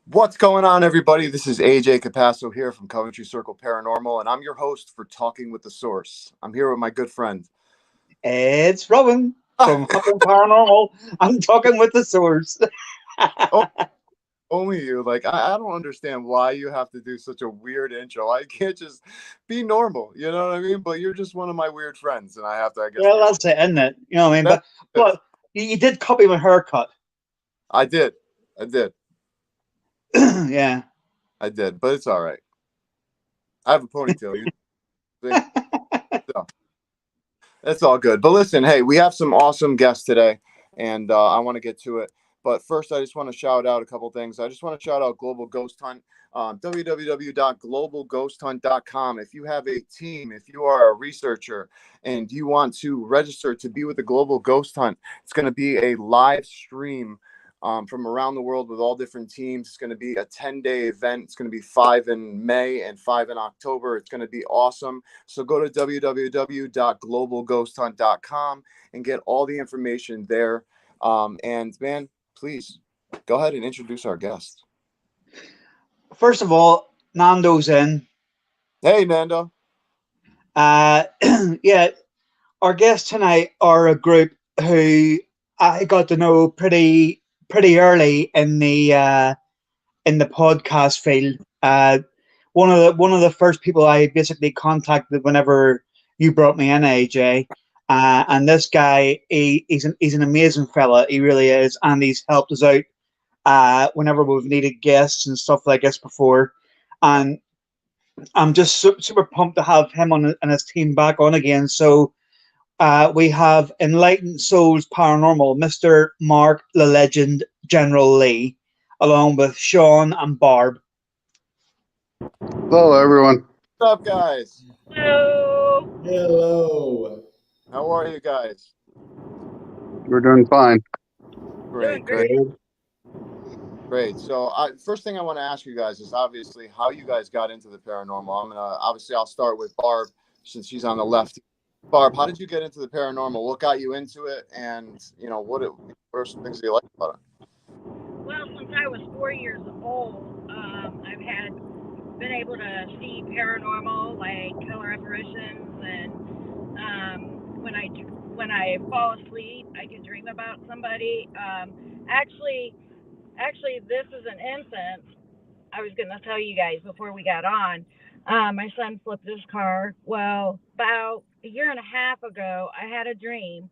What's going on, everybody? This is AJ Capasso here from Coventry Circle Paranormal, and I'm your host for Talking with the Source. I'm here with my good friend. It's Robin from Paranormal. I'm talking with the Source. Only you. Like, I don't understand why you have to do such a weird intro. I can't just be normal, you know what I mean? But you're just one of my weird friends, and I have to, I guess. Well, that's it, isn't it? You know what I mean? But you did copy my haircut. I did. Yeah. I did, but it's all right. I have a ponytail. So, that's all good. But listen, hey, we have some awesome guests today, and I want to get to it. But first, I just want to shout out a couple things. I just want to shout out Global Ghost Hunt, www.globalghosthunt.com. If you have a team, if you are a researcher, and you want to register to be with the Global Ghost Hunt, it's going to be a live stream from around the world with all different teams. It's going to be a 10-day event. It's going to be 5 in May and 5 in October. It's going to be awesome. So go to www.globalghosthunt.com and get all the information there. And man, please go ahead and introduce our guest. First of all, Nando's in. Hey, Nando. Yeah, our guests tonight are a group who I got to know pretty early in the podcast field. One of the first people I basically contacted whenever you brought me in, AJ. And this guy, he's an amazing fella. He really is, and he's helped us out whenever we've needed guests and stuff like this before. And I'm just super pumped to have him and his team back on again. So we have Enlightened Souls Paranormal, Mr. Mark the Legend General Lee, along with Sean and Barb. Hello, everyone. What's up, guys? Hello. How are you guys? We're doing fine. Great. So first thing I want to ask you guys is obviously how you guys got into the paranormal. I'll start with Barb since she's on the left. Barb, how did you get into the paranormal? What got you into it? And, what are some things that you like about it? Well, since I was 4 years old, I've been able to see paranormal, like killer apparitions, and when I fall asleep, I can dream about somebody. Actually, this is an instance I was going to tell you guys before we got on. My son flipped his car. Well, about a year and a half ago, I had a dream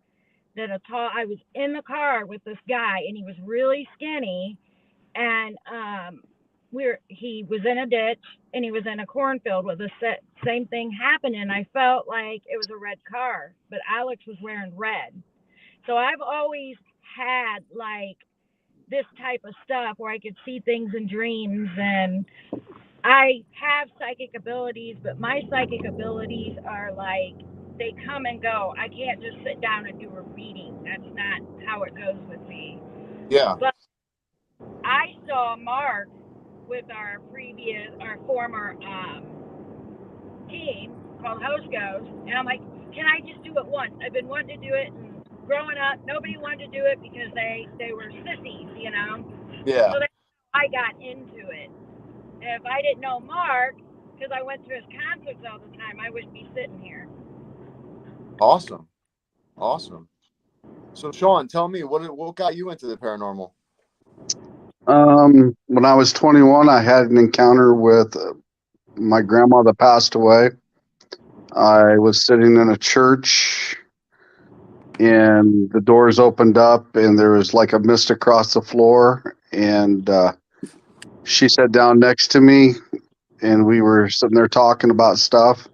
that I was in the car with this guy, and he was really skinny, and he was in a ditch, and he was in a cornfield with the same thing happening. And I felt like it was a red car, but Alex was wearing red. So I've always had like this type of stuff where I could see things in dreams, and I have psychic abilities, but my psychic abilities are like, they come and go. I can't just sit down and do a reading. That's not how it goes with me. Yeah. But I saw Mark with our former team called Host Ghost, and I'm like, can I just do it once? I've been wanting to do it, and growing up, nobody wanted to do it because they were sissies, Yeah. So I got into it. And if I didn't know Mark, because I went to his concerts all the time, I wouldn't be sitting here. Awesome. Awesome. So Sean, tell me what got you into the paranormal? When I was 21, I had an encounter with my grandma that passed away. I was sitting in a church, and the doors opened up, and there was like a mist across the floor, and she sat down next to me, and we were sitting there talking about stuff.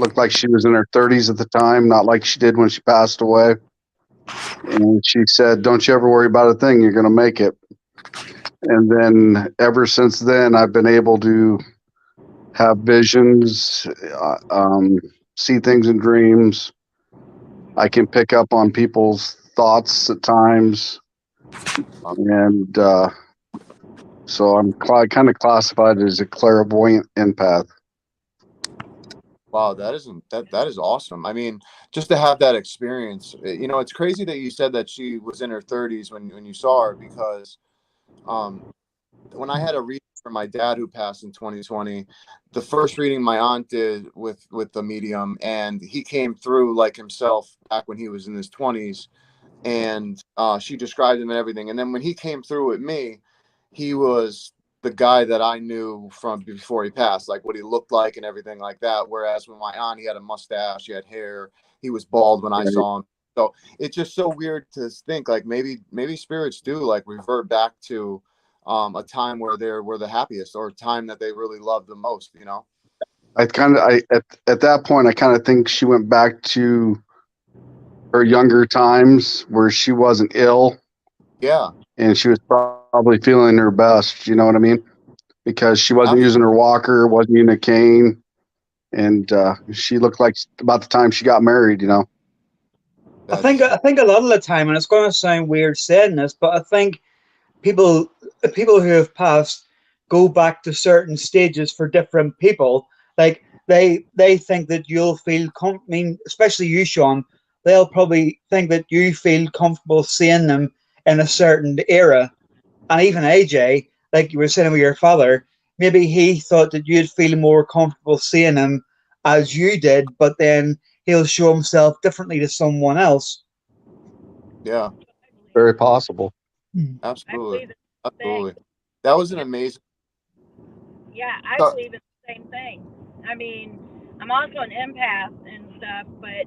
Looked like she was in her 30s at the time, not like she did when she passed away. And she said, "Don't you ever worry about a thing. You're going to make it." And then ever since then, I've been able to have visions, see things in dreams. I can pick up on people's thoughts at times. And so I'm kind of classified as a clairvoyant empath. Wow, that is awesome. I mean, just to have that experience, it's crazy that you said that she was in her 30s when you saw her, because when I had a reading for my dad who passed in 2020, the first reading my aunt did with the medium, and he came through like himself back when he was in his 20s, and she described him and everything. And then when he came through with me, he was the guy that I knew from before he passed, like what he looked like and everything like that. Whereas with my aunt, he had a mustache, he had hair, he was bald when I saw him. So it's just so weird to think like maybe spirits do like revert back to a time where they were the happiest, or a time that they really loved the most, At that point, I kind of think she went back to her younger times where she wasn't ill. Yeah. And she was probably feeling her best, you know what I mean? Because she wasn't using her walker, wasn't using a cane, and she looked like about the time she got married, I think a lot of the time, and it's going to sound weird saying this, but I think people who have passed go back to certain stages for different people. Like they think that you'll feel especially you, Sean, they'll probably think that you feel comfortable seeing them in a certain era. And even AJ, like you were saying with your father, maybe he thought that you'd feel more comfortable seeing him as you did, but then he'll show himself differently to someone else. Yeah. Very possible. Absolutely. Absolutely. That was an amazing. Yeah, I believe it's the same thing. I mean, I'm also an empath and stuff, but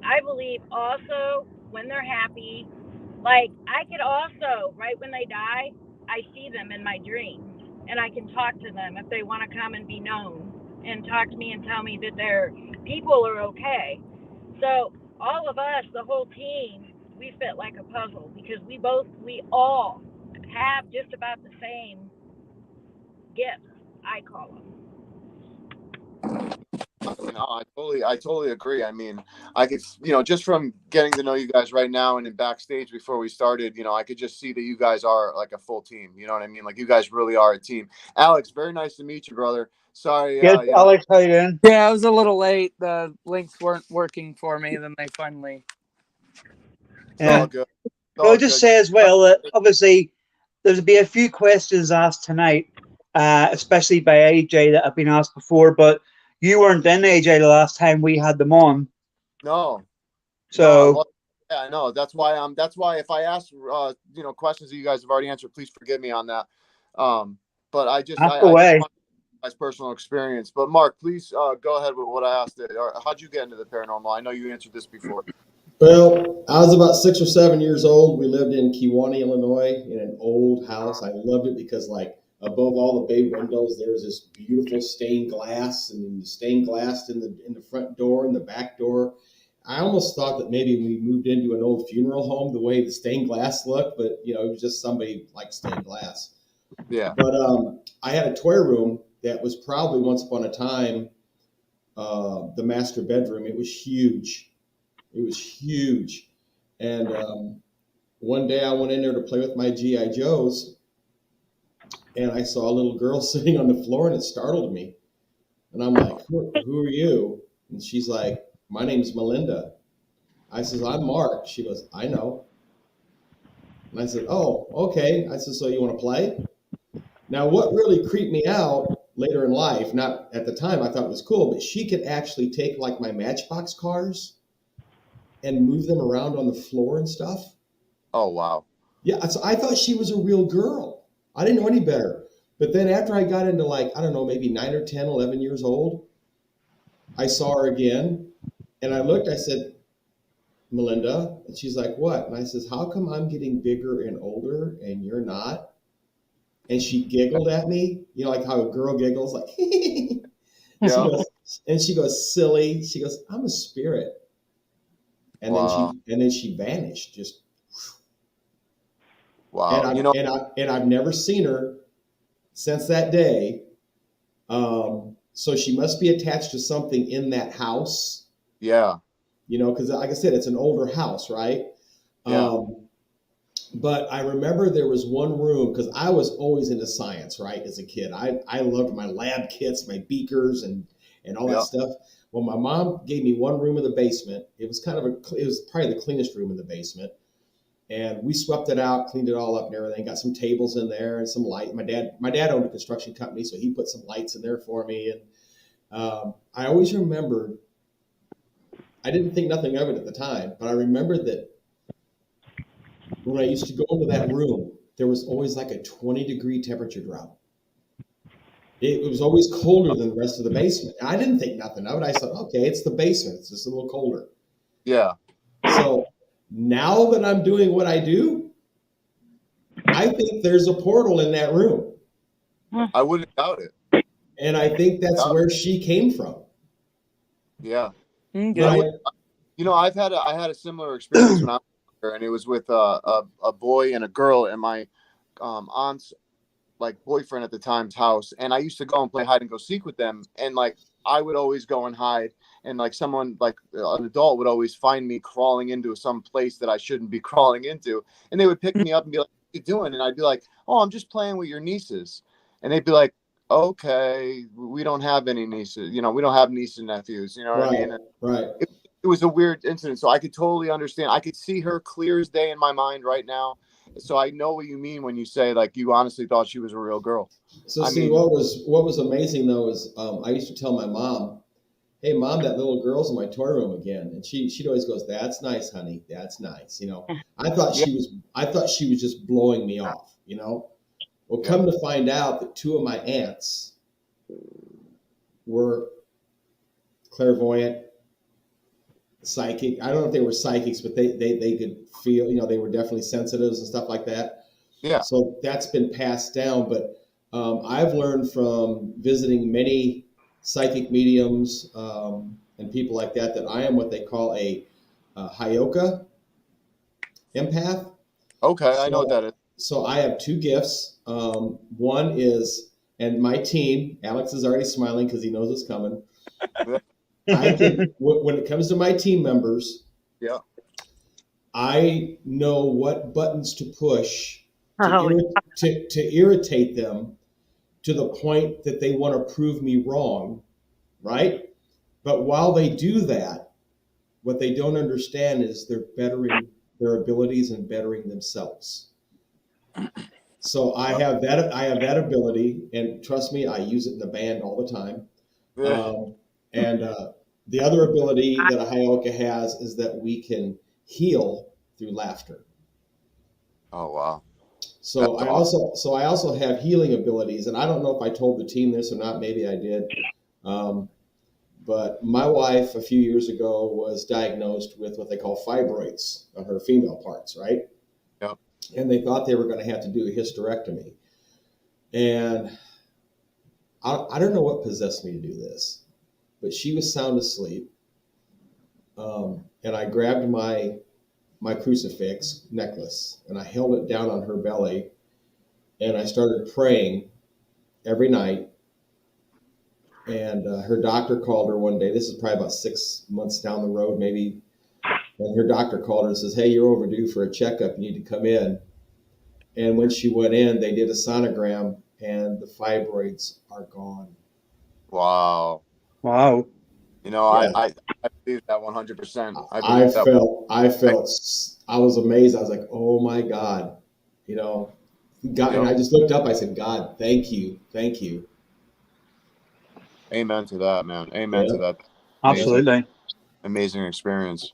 I believe also when they're happy, like I could also, right when they die, I see them in my dreams, and I can talk to them if they want to come and be known and talk to me and tell me that their people are okay. So all of us, the whole team, we fit like a puzzle because we all have just about the same gifts, I call them. I totally agree. I mean, I could, just from getting to know you guys right now and in backstage before we started, I could just see that you guys are like a full team. You know what I mean? Like you guys really are a team. Alex, very nice to meet you, brother. Sorry. Good, Alex, how you doing? Yeah, I was a little late. The links weren't working for me. Then they finally. It's all good. I'll just say as well that obviously there's been a few questions asked tonight, especially by AJ that have been asked before, but you weren't in, AJ, the last time we had them on. No. So no, yeah, I know. That's why if I ask questions that you guys have already answered, please forgive me on that. But I just as personal experience. But Mark, please go ahead with what I asked. How'd you get into the paranormal? I know you answered this before. Well, I was about 6 or 7 years old. We lived in Kewanee, Illinois, in an old house. I loved it because, like, above all the bay windows, there was this beautiful stained glass, and stained glass in the front door and the back door. I almost thought that maybe we moved into an old funeral home the way the stained glass looked, but it was just somebody like stained glass. Yeah. But I had a toy room that was probably once upon a time the master bedroom. It was huge. It was huge. And one day I went in there to play with my G.I. Joes, and I saw a little girl sitting on the floor, and it startled me. And I'm like, who are you? And she's like, my name's Melinda. I says, I'm Mark. She goes, I know. And I said, oh, okay. I said, so you want to play? Now, what really creeped me out later in life, not at the time I thought it was cool, but she could actually take like my Matchbox cars and move them around on the floor and stuff. Oh, wow. Yeah, so I thought she was a real girl. I didn't know any better. But then after I got into like, I don't know, maybe 9 or 10, 11 years old, I saw her again. And I looked, I said, Melinda, and she's like, what? And I says, how come I'm getting bigger and older and you're not? And she giggled at me, you know, like how a girl giggles, like, Yeah. and she goes, silly. She goes, I'm a spirit. And Wow. then she vanished. Just wow. And I've never seen her since that day. So she must be attached to something in that house. Yeah. You know, because like I said, it's an older house, right? Yeah. But I remember there was one room, because I was always into science, right? As a kid, I loved my lab kits, my beakers, and all that stuff. Well, my mom gave me one room in the basement. It was it was probably the cleanest room in the basement. And we swept it out, cleaned it all up and everything, got some tables in there and some light. My dad owned a construction company, so he put some lights in there for me. And I always remembered, I didn't think nothing of it at the time, but I remembered that when I used to go into that room, there was always like a 20-degree temperature drop. It was always colder than the rest of the basement. And I didn't think nothing of it. I said, okay, it's the basement. It's just a little colder. Yeah. So now that I'm doing what I do, I think there's a portal in that room. I wouldn't doubt it. And I think that's where she came from. Yeah. Good. I had a similar experience when I was younger, and it was with a boy and a girl in my aunt's like boyfriend at the time's house, and I used to go and play hide and go seek with them, and like I would always go and hide, and like someone like an adult would always find me crawling into some place that I shouldn't be crawling into, and they would pick me up and be like, "What are you doing?" And I'd be like, "Oh, I'm just playing with your nieces," and they'd be like, "Okay, we don't have any nieces, we don't have nieces and nephews," you know what I mean? And Right. it was a weird incident, so I could totally understand. I could see her clear as day in my mind right now. So I know what you mean when you say like you honestly thought she was a real girl. So what was amazing though is I used to tell my mom, "Hey mom, that little girl's in my toy room again," and she'd always goes, "That's nice, honey. That's nice." You know, I thought she was just blowing me off. You know, well, come to find out that two of my aunts were clairvoyant, psychic. I don't know if they were psychics, but they could feel, they were definitely sensitives and stuff like that. Yeah. So that's been passed down. But I've learned from visiting many psychic mediums and people like that I am what they call a Hyoka empath. Okay, I know what that is. So I have two gifts. One is, and my team, Alex is already smiling because he knows it's coming. When it comes to my team members, I know what buttons to push to irritate them to the point that they want to prove me wrong, right? But while they do that, what they don't understand is they're bettering their abilities and bettering themselves. So I have that ability, and trust me, I use it in the band all the time. The other ability that a Hyoka has is that we can heal through laughter. Oh wow! So I also have healing abilities, and I don't know if I told the team this or not. Maybe I did. But my wife a few years ago was diagnosed with what they call fibroids on her female parts, right? Yep. And they thought they were going to have to do a hysterectomy. And I don't know what possessed me to do this, but she was sound asleep. And I grabbed my crucifix necklace and I held it down on her belly. And I started praying every night. And her doctor called her one day. This is probably about 6 months down the road, maybe. And her doctor called her and says, "Hey, you're overdue for a checkup. You need to come in." And when she went in, they did a sonogram, and the fibroids are gone. Wow. Wow. I believe that 100%. I was amazed. I was like, oh my God, God. And I just looked up. I said, "God, thank you. Thank you." Amen to that, man. Amen to that. Absolutely. Amazing experience.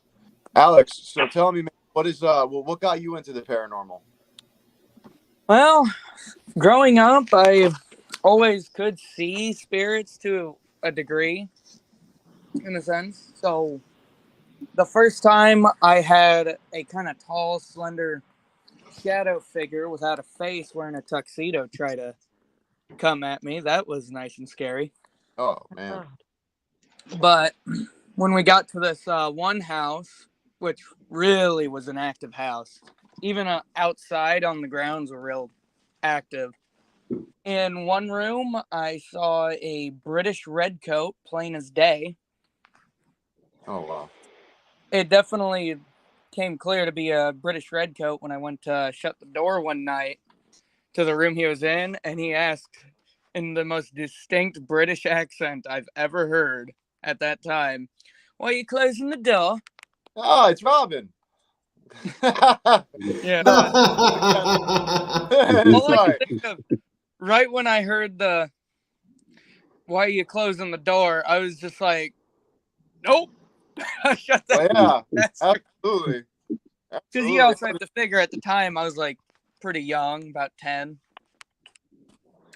Alex, so tell me, man, what got you into the paranormal? Well, growing up, I always could see spirits to a degree, in a sense. So the first time I had a kind of tall, slender shadow figure without a face wearing a tuxedo try to come at me, that was nice and scary. Oh, man. But when we got to this one house, which really was an active house, even outside on the grounds were real active. In one room, I saw a British redcoat, plain as day. Oh, wow. It definitely came clear to be a British redcoat when I went to shut the door one night to the room he was in, and he asked in the most distinct British accent I've ever heard at that time, "Why are you closing the door?" Oh, it's Robin. Yeah. No, All I sorry. could think of, right when I heard the "Why are you closing the door?" I was just like, "Nope." Shut Oh, that. yeah, That's absolutely. because you also have to figure at the time I was like pretty young, about 10.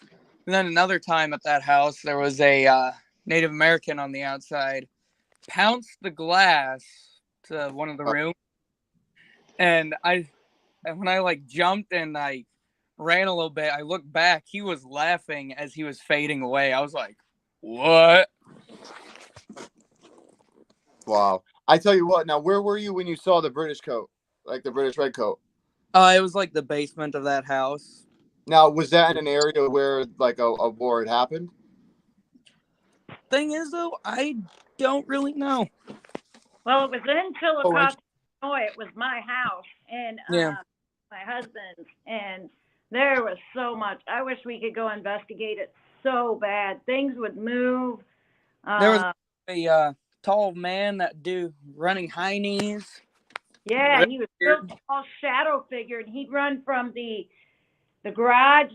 And then another time at that house, there was a Native American on the outside, pounced the glass to one of the rooms, and when I like jumped and I ran a little bit, I looked back. He was laughing as he was fading away. I was like, "What?" Wow. I tell you what, now, where were you when you saw the British coat, like the British red coat? It was like the basement of that house. Now, was that in an area where like a war had happened? Thing is, though, I don't really know. Well, it was in Chillicothe, Illinois. It was my house and Yeah. my husband's, and there was so much. I wish we could go investigate it so bad. Things would move. There was a tall man that do running high knees. Yeah, he was a real tall shadow figure, and he'd run from the garage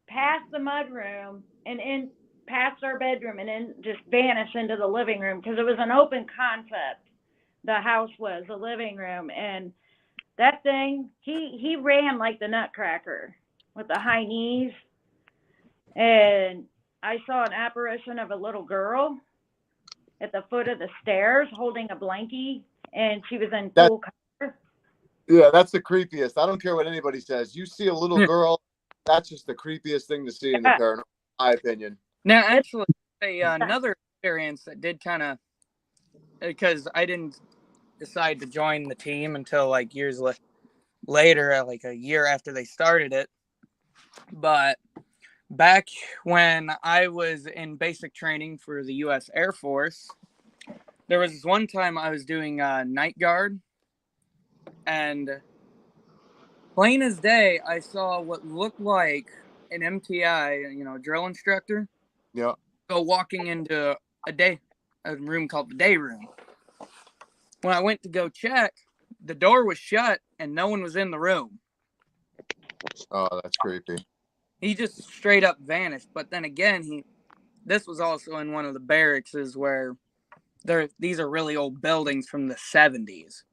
past the mudroom and in past our bedroom and then just vanish into the living room because it was an open concept. The house was a living room, and that thing, he ran like the Nutcracker with the high knees, and I saw an apparition of a little girl at the foot of the stairs holding a blankie, and she was in full color. Yeah, that's the creepiest. I don't care what anybody says. You see a little girl, that's just the creepiest thing to see in the paranormal, in my opinion. Now, actually, another experience that did kind of, because I didn't decide to join the team until like years later, like a year after they started it. But back when I was in basic training for the U.S. Air Force, there was this one time I was doing night guard, and plain as day, I saw what looked like an MTI, drill instructor, Yeah. go walking into a room called the day room. When I went to go check, the door was shut and no one was in the room. Oh, that's creepy. He just straight up vanished. But then again, this was also in one of the barracks where these are really old buildings from the 70s.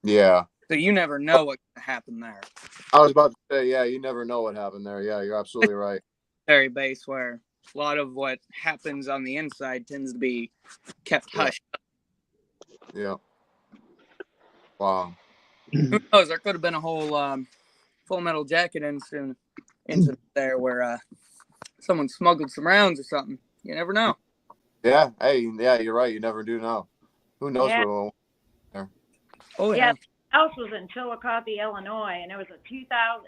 Yeah. So you never know what happened there. I was about to say, yeah, you never know what happened there. Yeah, you're absolutely right. Very base where a lot of what happens on the inside tends to be kept hushed. Yeah. Wow. Who knows? There could have been a whole Full Metal Jacket incident there where someone smuggled some rounds or something. You never know. Yeah. Hey, yeah, you're right. You never do know. Who knows where we'll there. Oh, yeah. The house was in Chillicothe, Illinois, and it was it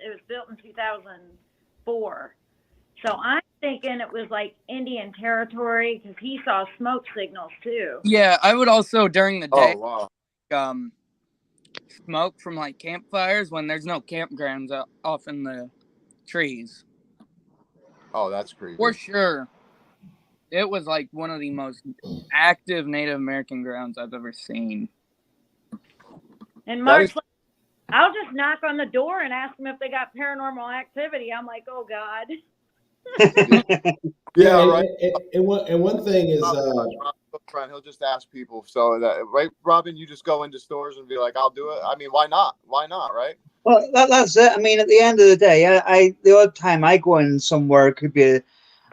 was built in 2004. So I'm thinking it was like Indian territory because he saw smoke signals too. Yeah, I would also during the day Oh, wow. Smoke from like campfires when there's no campgrounds off in the trees. Oh, that's creepy. For sure. It was like one of the most active Native American grounds I've ever seen. And Mark's like, I'll just knock on the door and ask them if they got paranormal activity. I'm like, oh God. Yeah, right. And one thing is, friend. He'll just ask people. So that, right, Robin, you just go into stores and be like, I'll do it. I mean, why not? Why not, right? Well, that's it. I mean, at the end of the day, I the odd time I go in somewhere, it could be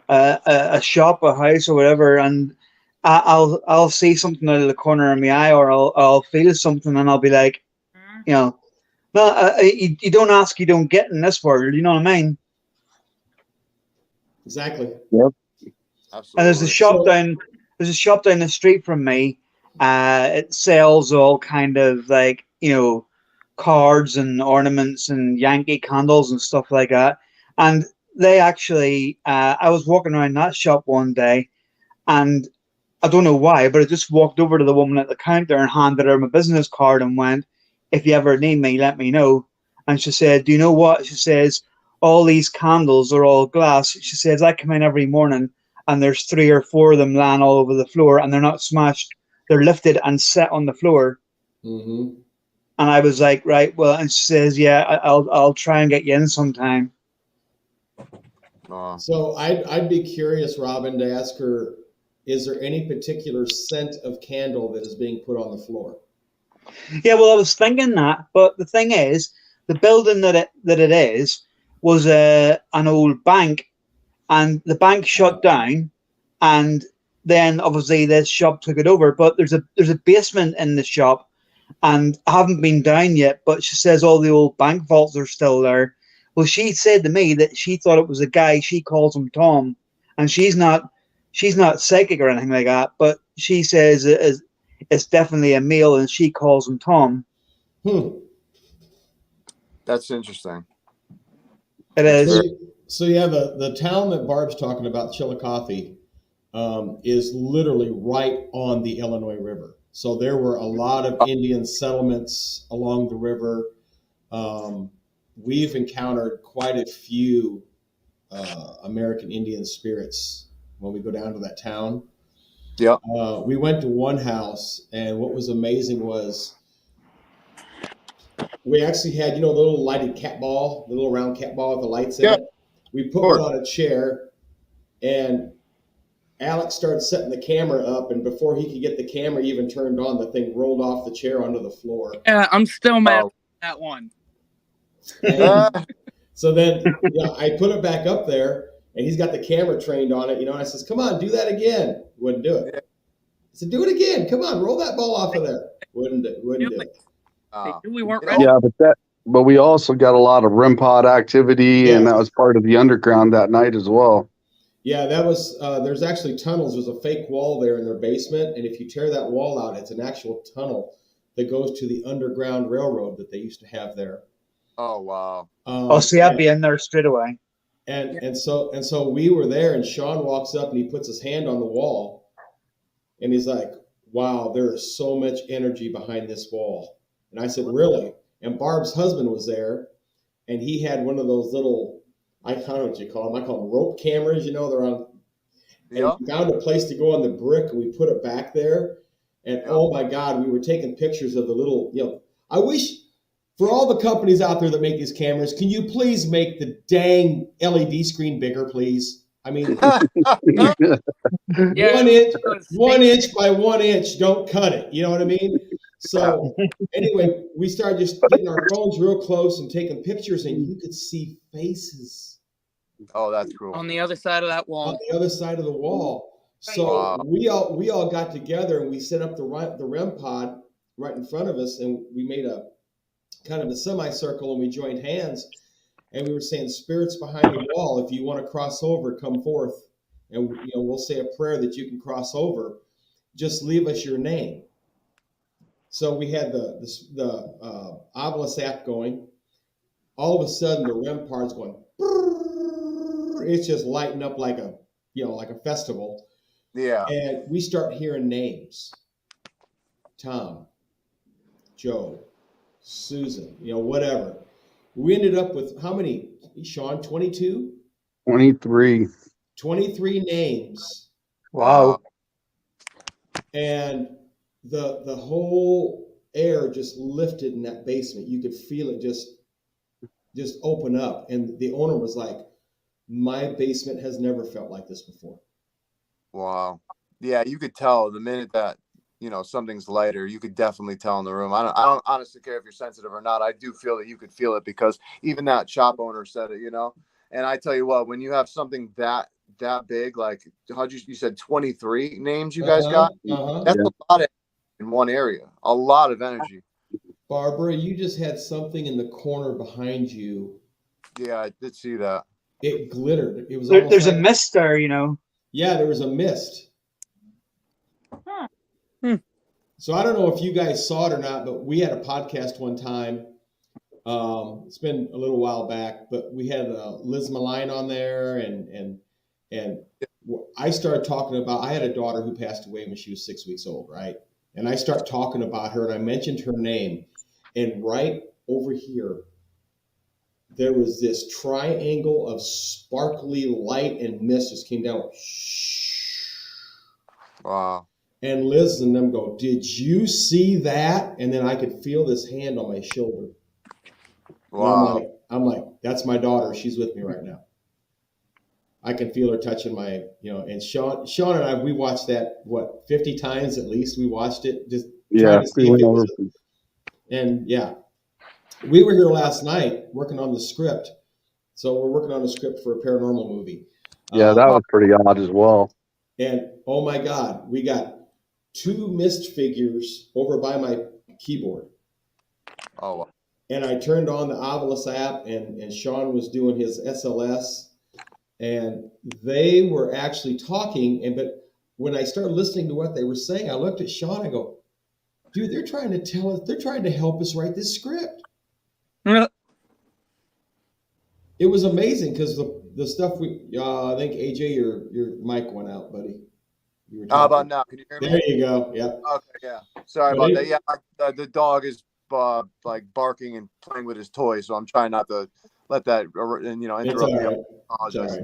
a shop, a house, or whatever, and I'll see something out of the corner of my eye, or I'll feel something, and I'll be like, you know, well, you don't ask, you don't get in this world. You know what I mean? Exactly. Yep. Absolutely. And there's a shop down the street from me. It sells all kind of like, cards and ornaments and Yankee candles and stuff like that. And they actually, I was walking around that shop one day, and I don't know why, but I just walked over to the woman at the counter and handed her my business card and went, "If you ever need me, let me know." And she said, "Do you know what?" She says, "All these candles are all glass." She says, "I come in every morning and there's 3 or 4 of them lying all over the floor, and they're not smashed. They're lifted and set on the floor." Mm-hmm. And I was like, "Right, well," and she says, "Yeah, I'll try and get you in sometime." So I'd be curious, Robin, to ask her, is there any particular scent of candle that is being put on the floor? Yeah, well, I was thinking that, but the thing is, the building that it is was an old bank, and the bank shut down, and then obviously this shop took it over. But there's a basement in the shop, and I haven't been down yet. But she says all the old bank vaults are still there. Well, she said to me that she thought it was a guy. She calls him Tom, and she's not psychic or anything like that. But she says it's definitely a male, and she calls him Tom. That's interesting. It is. So yeah, the town that Barb's talking about, Chillicothe, is literally right on the Illinois River. So there were a lot of Indian settlements along the river. We've encountered quite a few American Indian spirits when we go down to that town. Yeah. We went to one house, and what was amazing was we actually had, the little lighted cat ball, the little round cat ball with the lights in it. We put one on a chair, and Alex started setting the camera up, and before he could get the camera even turned on, the thing rolled off the chair onto the floor. Yeah, I'm still mad at that one. And so then I put it back up there, and he's got the camera trained on it, and I says, "Come on, do that again." Wouldn't do it. I said, "Do it again. Come on, roll that ball off of there." Wouldn't do it. We weren't ready. Yeah, but we also got a lot of REM pod activity, and that was part of the underground that night as well. Yeah, that was. There's actually tunnels. There's a fake wall there in their basement, and if you tear that wall out, it's an actual tunnel that goes to the Underground Railroad that they used to have there. Oh wow! See, I'd be in there straight away. And so we were there, and Sean walks up and he puts his hand on the wall, and he's like, "Wow, there is so much energy behind this wall." And I said, "Really?" And Barb's husband was there, and he had one of those little, I don't know what you call them. I call them rope cameras. They're on. And we found a place to go on the brick, and we put it back there. And oh my God, we were taking pictures of the little. I wish for all the companies out there that make these cameras, can you please make the dang LED screen bigger, please? I mean, 1 inch by 1 inch, don't cut it. You know what I mean? So anyway, we started just getting our phones real close and taking pictures, and you could see faces. Oh, that's cool. On the other side of that wall. On the other side of the wall. So we all got together, and we set up the REM pod right in front of us, and we made a kind of a semicircle, and we joined hands, and we were saying, "Spirits behind the wall, if you want to cross over, come forth, and we'll say a prayer that you can cross over. Just leave us your name." So we had the Obelisk app going. All of a sudden, the REM pod's going. It's just lighting up like a festival. Yeah. And we start hearing names: Tom, Joe, Susan, whatever. We ended up with how many, Sean? 22? 23. 23 names. Wow. And the whole air just lifted in that basement. You could feel it just open up. And the owner was like, "My basement has never felt like this before." Wow. Yeah, you could tell the minute that, you know, something's lighter, you could definitely tell in the room. I don't honestly care if you're sensitive or not. I do feel that you could feel it, because even that shop owner said it, you know. And I tell you what, when you have something that big, like you said 23 names you guys got, that's Yeah. a lot of in one area, a lot of energy. Barbara, you just had something in the corner behind you. Yeah, I did see that. It glittered. It was almost There's like, a mist there, you know. yeah, there was a mist. Huh. So I don't know if you guys saw it or not, but we had a podcast one time. It's been a little while back, but we had Liz Malign on there, and I started talking about. I had a daughter who passed away when she was 6 weeks old, right? And I start talking about her, and I mentioned her name, and right over here, there was this triangle of sparkly light and mist just came down. Wow. And Liz and them go, "Did you see that?" And then I could feel this hand on my shoulder. Wow. And I'm like, that's my daughter. She's with me right now. I can feel her touching my, you know, and Sean and I, we watched that, 50 times at least. We watched it, just trying to see if it was. And yeah, we were here last night working on the script. So we're working on a script for a paranormal movie. Yeah, that was pretty odd as well. And oh my God, we got 2 mist figures over by my keyboard. Oh, wow. And I turned on the Ovilus app, and Sean was doing his SLS, and they were actually talking. But when I started listening to what they were saying, I looked at Sean. I go, "Dude, they're trying to tell us. They're trying to help us write this script." It was amazing because the stuff we. I think AJ, your mic went out, buddy. You were talking. How about now? Can you hear me? There you go. Yep. Okay. Yeah. Sorry about that. Yeah, the dog is like barking and playing with his toys, so I'm trying not to let that interrupt you. Apologize.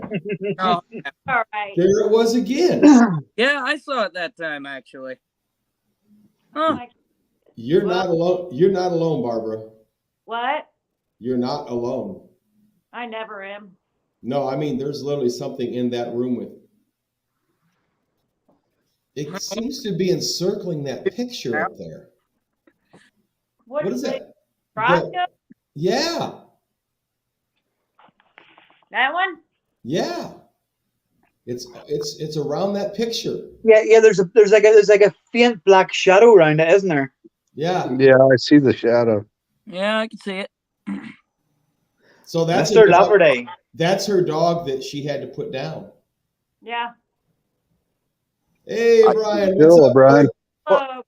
Oh, All right. There it was again. yeah, I saw it that time actually. Huh. You're not alone. You're not alone, Barbara. What? You're not alone. I never am. No, I mean, there's literally something in that room with. It seems to be encircling that picture up there. What is that? Roscoe? Yeah. That one? Yeah. It's around that picture. Yeah. There's like a faint black shadow around it, isn't there? Yeah. Yeah, I see the shadow. Yeah, I can see it. So that's Mr. Laverday. That's her dog that she had to put down. Yeah. Hey, Brian. What's up, Brian? Hello.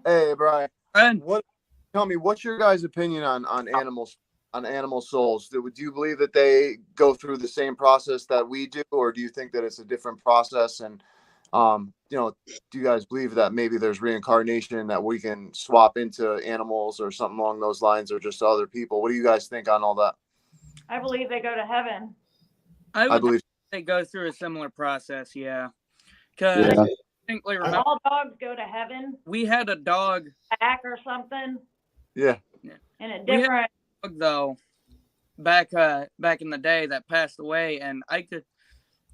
Hey, Brian. And Tell me, what's your guys' opinion on animals, on animal souls? Do you believe that they go through the same process that we do, or do you think that it's a different process? And do you guys believe that maybe there's reincarnation, that we can swap into animals or something along those lines, or just other people? What do you guys think on all that? I believe they go to heaven. I believe they go through a similar process, yeah. Because Yeah. I distinctly remember All dogs go to heaven, we had a dog. back or something, Yeah. in a We had different. a dog though, back in the day that passed away, and I could,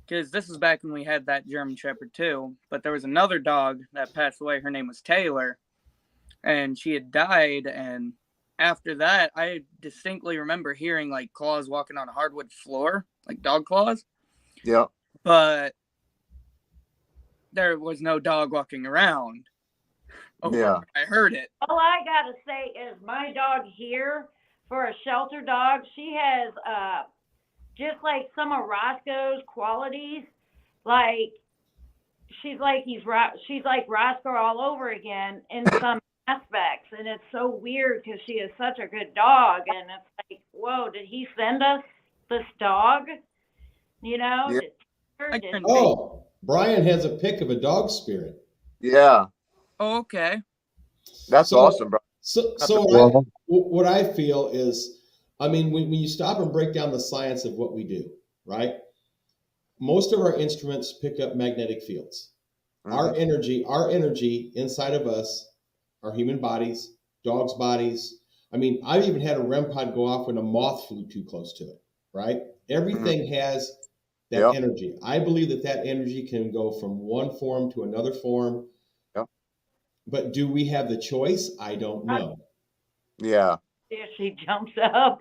because this is back when we had that German Shepherd too. But there was another dog that passed away. Her name was Taylor, and she had died. And after that, I distinctly remember hearing like claws walking on a hardwood floor, like dog claws. Yeah. But there was no dog walking around. Yeah. I heard it. All I gotta say is my dog here, for a shelter dog, she has just like some of Roscoe's qualities. Like she's like Roscoe all over again in some aspects, and it's so weird because she is such a good dog, and it's like, whoa, did he send us this dog? You know? Yeah. Oh, Brian has a pic of a dog spirit. Yeah. Oh, okay. That's awesome, bro. So what I feel is, I mean, when you stop and break down the science of what we do, right? Most of our instruments pick up magnetic fields. Mm-hmm. Our energy inside of us, our human bodies, dogs' bodies. I mean, I've even had a REM pod go off when a moth flew too close to it, right? Everything has that energy. I believe that energy can go from one form to another form. Yep. But do we have the choice? I don't know. Yeah. There she jumps up.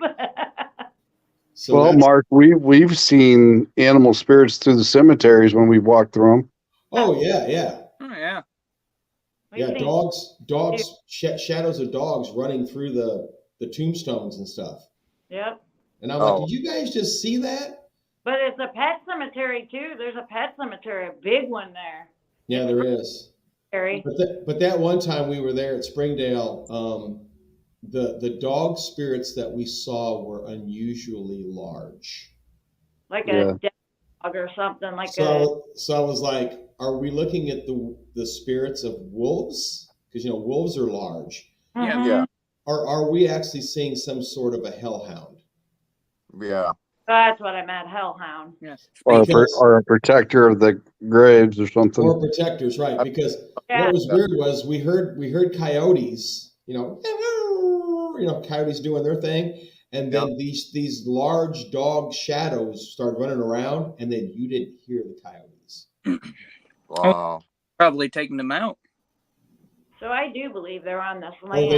So well, Mark, we've seen animal spirits through the cemeteries when we've walked through them. Oh yeah. Oh yeah. Yeah, dogs, shadows of dogs running through the tombstones and stuff. Yep. And I'm like, did you guys just see that? But it's a pet cemetery too. There's a pet cemetery, a big one there. Yeah, there is. But that one time we were there at Springdale, the dog spirits that we saw were unusually large. Like a dead dog or something like that. So I was like, are we looking at the spirits of wolves? Because wolves are large. Yeah. Or are we actually seeing some sort of a hellhound? Yeah. That's what I meant, hellhound. Yes. Or a protector of the graves or something. Or protectors, right? Because what was weird was we heard coyotes, coyotes doing their thing, and then these large dog shadows started running around, and then you didn't hear the coyotes. Wow. Probably taking them out. So I do believe they're on this land.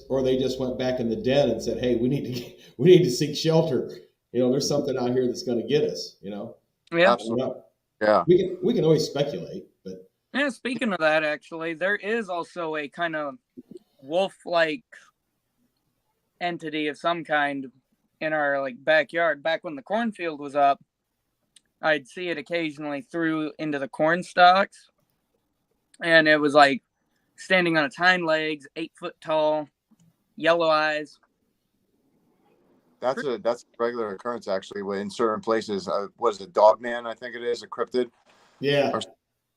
Or they just went back in the den and said, "Hey, we need to seek shelter. There's something out here that's going to get us." Yeah. Absolutely. Yeah. We can always speculate, but yeah. Speaking of that, actually, there is also a kind of wolf-like entity of some kind in our backyard. Back when the cornfield was up, I'd see it occasionally through into the corn stalks, and it was standing on its hind legs, 8 foot tall, yellow eyes. That's a regular occurrence actually in certain places. What is it, Dogman? I think it is a cryptid. Yeah.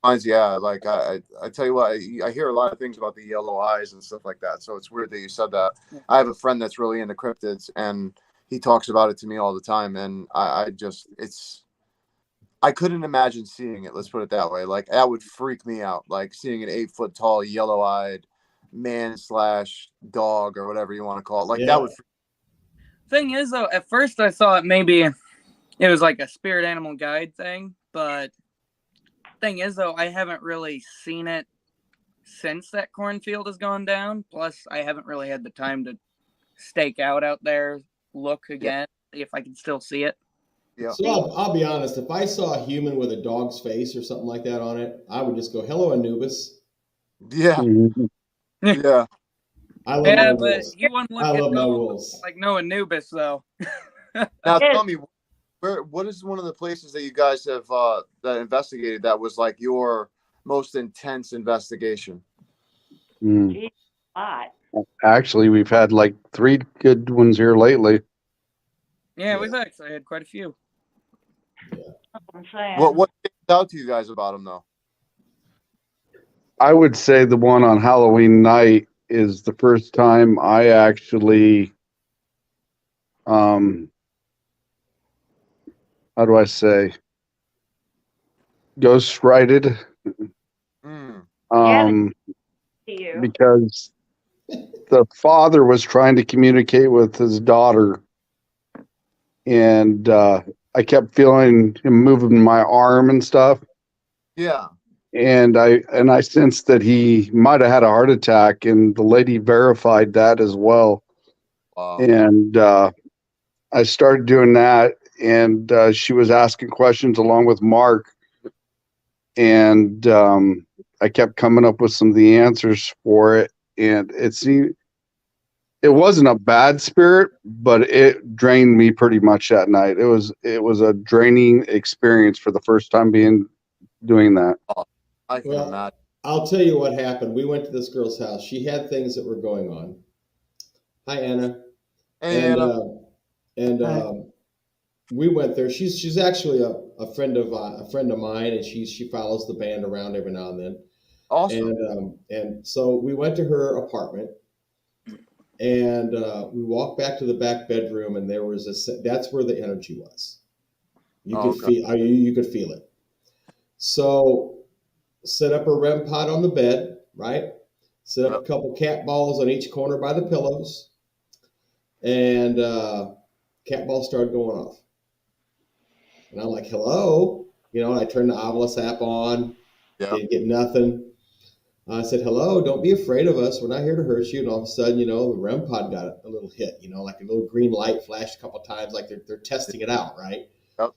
Yeah. I tell you what, I hear a lot of things about the yellow eyes and stuff like that. So it's weird that you said that. Yeah. I have a friend that's really into cryptids, and he talks about it to me all the time. And I couldn't imagine seeing it. Let's put it that way. That would freak me out. Seeing an 8 foot tall, yellow eyed man/dog or whatever you want to call it. That would. Thing is, though, at first I thought maybe it was a spirit animal guide thing, but thing is, though, I haven't really seen it since that cornfield has gone down. Plus, I haven't really had the time to stake out there, look again, see if I can still see it. Yeah. So I'll be honest. If I saw a human with a dog's face or something like that on it, I would just go, "Hello, Anubis." Yeah. Mm-hmm. Yeah. I love my wolves. You wouldn't look I at love my wolves. like no Anubis, though. Now tell me, what is one of the places that you guys have that investigated that was your most intense investigation? Actually, we've had 3 good ones here lately. Yeah, we've actually had quite a few. What stands out to you guys about them, though? I would say the one on Halloween night is the first time I actually, how do I say, ghost righted. Because the father was trying to communicate with his daughter, and I kept feeling him moving my arm and stuff. Yeah. And I sensed that he might have had a heart attack, and the lady verified that as well. Wow. And I started doing that, and she was asking questions along with Mark, and I kept coming up with some of the answers for it. And it wasn't a bad spirit, but it drained me pretty much that night. It was a draining experience for the first time doing that. I can imagine. I'll tell you what happened. We went to this girl's house. She had things that were going on. Hi, Anna. Hey, Anna. We went there. She's actually a friend of mine, and she follows the band around every now and then. Awesome. And so we went to her apartment, and we walked back to the back bedroom, and there was that's where the energy was. You could feel it. So set up a REM pod on the bed, right? Set up a couple cat balls on each corner by the pillows, and cat balls started going off. And I'm like, hello? You know, I turned the Ovilus app on, didn't get nothing. I said, hello, don't be afraid of us. We're not here to hurt you. And all of a sudden, you know, the REM pod got a little hit, you know, like a little green light flashed a couple of times, like they're testing it out, right? Yep.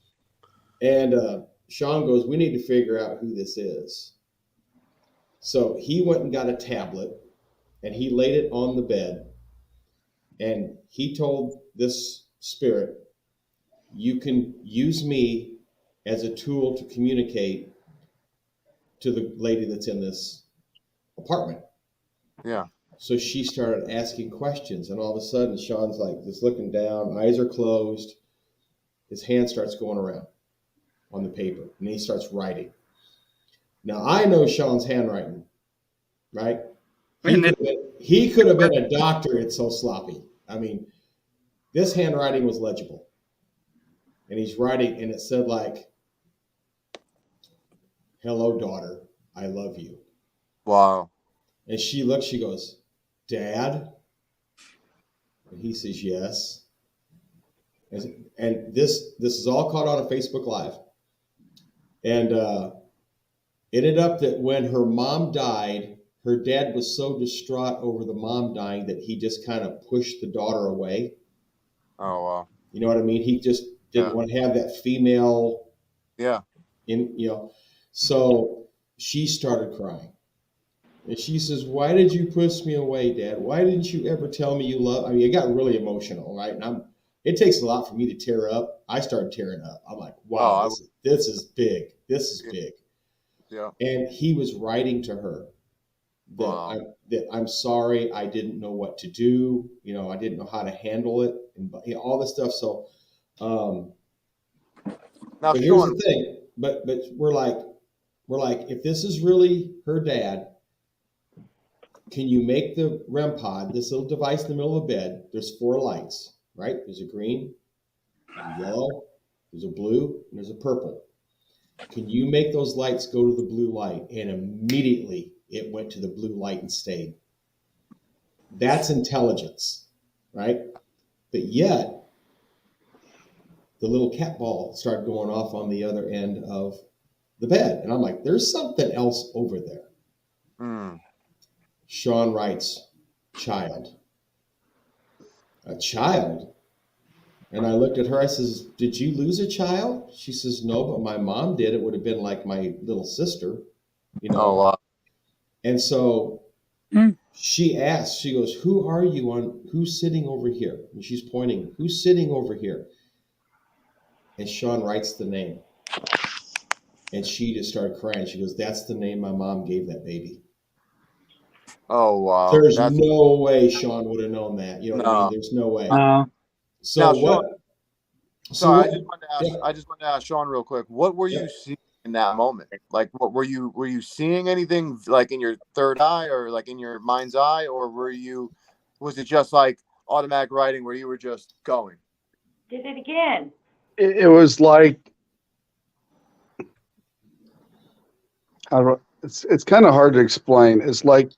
And Sean goes, we need to figure out who this is. So he went and got a tablet and he laid it on the bed. And he told this spirit, you can use me as a tool to communicate to the lady that's in this apartment. Yeah. So she started asking questions, and all of a sudden Sean's like just looking down, eyes are closed, his hand starts going around on the paper, and he starts writing. Now I know Sean's handwriting, right? He could have been a doctor, it's so sloppy. I mean, this handwriting was legible. And he's writing, and it said like, hello, daughter, I love you. Wow. And she looks, she goes, Dad? And he says, yes. And this is all caught on a Facebook Live. And it ended up that when her mom died, her dad was so distraught over the mom dying that he just kind of pushed the daughter away. Oh, wow. You know what I mean? He just didn't want to have that female. Yeah. So she started crying. And she says, why did you push me away, Dad? Why didn't you ever tell me you love? I mean, it got really emotional, right? And it takes a lot for me to tear up. I started tearing up. I'm like, wow, this is big. This is big. Yeah. And he was writing to her that I'm sorry, I didn't know what to do. You know, I didn't know how to handle it, and all this stuff. So, now but here's the thing. But we're like, if this is really her dad, can you make the REM pod, this little device in the middle of the bed? There's 4 lights, right? There's a green, there's a yellow, there's a blue, and there's a purple. Can you make those lights go to the blue light? And immediately it went to the blue light and stayed. That's intelligence, right? But yet, the little cat ball started going off on the other end of the bed. And I'm like, there's something else over there. Sean writes, child. A child? And I looked at her, I says, did you lose a child? She says, no, but my mom did. It would have been like my little sister, you know. Oh, wow. And so she asked, she goes, who are you who's sitting over here? And she's pointing, who's sitting over here? And Sean writes the name. And she just started crying. She goes, that's the name my mom gave that baby. Oh, wow. There's no way Sean would have known that. You know what I mean? There's no way. So now, what? Sean, I just wanted to ask Sean real quick. What were you seeing in that moment? Like, what were you seeing anything like in your third eye or like in your mind's eye, or was it just like automatic writing where you were just going? Did it again. It was like, it's kind of hard to explain. It's like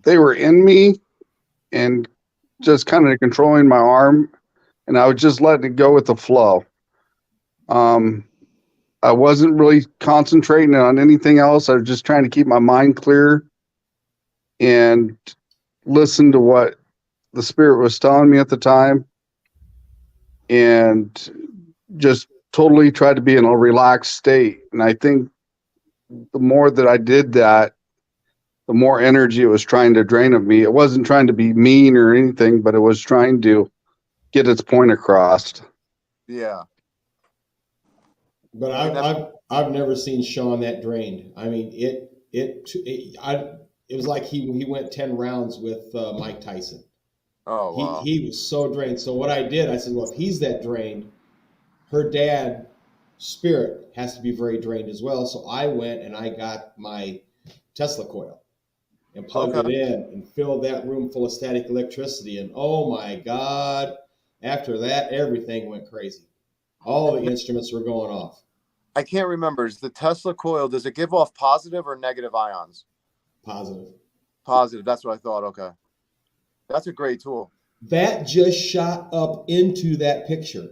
they were in me and just kind of controlling my arm, and I was just letting it go with the flow. I wasn't really concentrating on anything else. I was just trying to keep my mind clear and listen to what the spirit was telling me at the time, and just totally tried to be in a relaxed state. And I think the more that I did that, the more energy it was trying to drain of me. It wasn't trying to be mean or anything, but it was trying to get its point across. Yeah. But I've never seen Sean that drained. I mean, it was like he went 10 rounds with Mike Tyson. Oh, wow. He was so drained. So what I did, I said, well, if he's that drained, her dad spirit has to be very drained as well. So I went and I got my Tesla coil and plugged it in and filled that room full of static electricity. And oh my God, after that, everything went crazy. All the instruments were going off. I can't remember. Is the Tesla coil, does it give off positive or negative ions? Positive. Positive. That's what I thought. Okay. That's a great tool. That just shot up into that picture.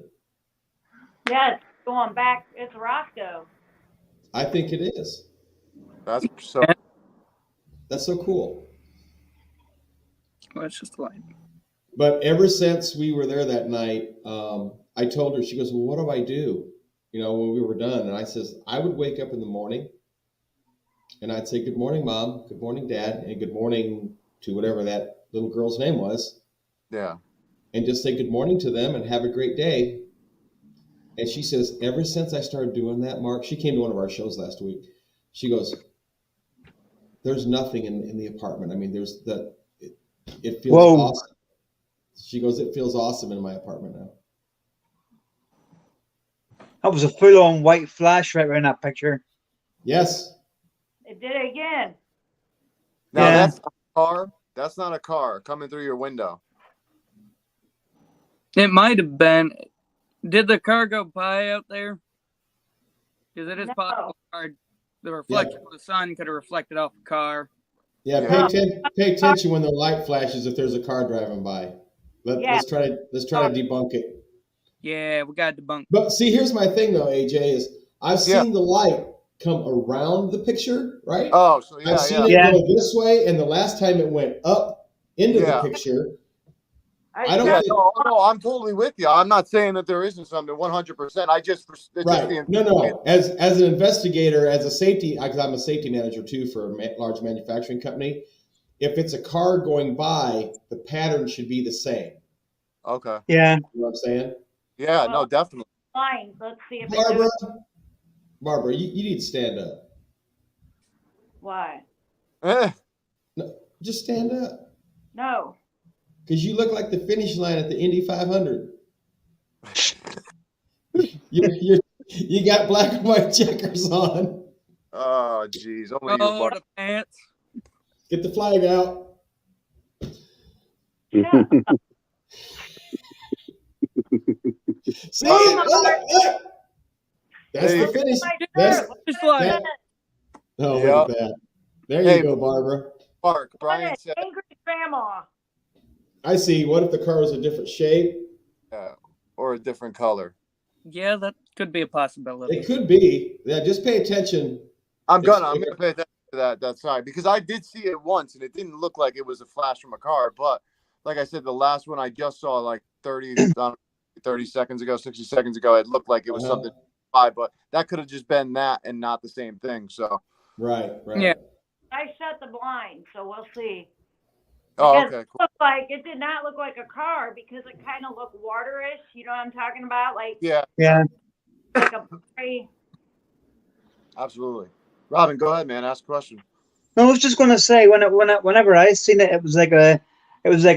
Yes, going back. It's Roscoe. I think it is. That's so. That's so cool. Well, it's just like, But ever since we were there that night, I told her, she goes, well, what do I do? You know, when we were done. And I says, I would wake up in the morning and I'd say, good morning, Mom. Good morning, Dad. And good morning to whatever that little girl's name was. Yeah. And just say good morning to them and have a great day. And she says, ever since I started doing that, Mark, she came to one of our shows last week. She goes, there's nothing in the apartment. I mean, it feels awesome. She goes, it feels awesome in my apartment now. That was a full-on white flash right around that picture. Yes. It did it again. Now Yeah. that's not a car. That's not a car coming through your window. it might have been. Did the car go by out there? Because it is No. possible the reflection of the sun could have reflected off the car. Yeah, pay attention when the light flashes if there's a car driving by. Let's try to debunk it. Yeah, we got debunked. But see, here's my thing though, AJ, is I've seen the light come around the picture, right? Oh, so yeah, I've seen it go this way, and the last time it went up into the picture. I don't think, no, I'm totally with you. I'm not saying that there isn't something 100%. I just no. As an investigator, as a safety, because I'm a safety manager too for a large manufacturing company. If it's a car going by, the pattern should be the same. Okay. Yeah. You know what I'm saying? Yeah. No, definitely. Fine. Let's see if Barbara, you need to stand up. Why? Eh. No, just stand up. No. Because you look like the finish line at the Indy 500. You got black and white checkers on. Oh, geez. Oh, the pants. Get the flag out. Yeah. See? Look. That's the finish. Look at that. There you go, Barbara. Mark, Brian said. Angry grandma. I see. What if the car was a different shape? Or a different color? Yeah, that could be a possibility. It could be. Yeah, just pay attention. I'm gonna pay attention to that side because I did see it once and it didn't look like it was a flash from a car. But like I said, the last one I just saw like 30 seconds ago, 60 seconds ago, it looked like it was something by, but that could have just been that and not the same thing. So right. Yeah. I shut the blind, so we'll see. Oh, Because okay, cool. it did not look like a car because it kind of looked waterish. You know what I'm talking about? Like Yeah. like a gray. Absolutely. Robin, go ahead, man. Ask a question. No, I was just going to say whenever I seen it, it was like a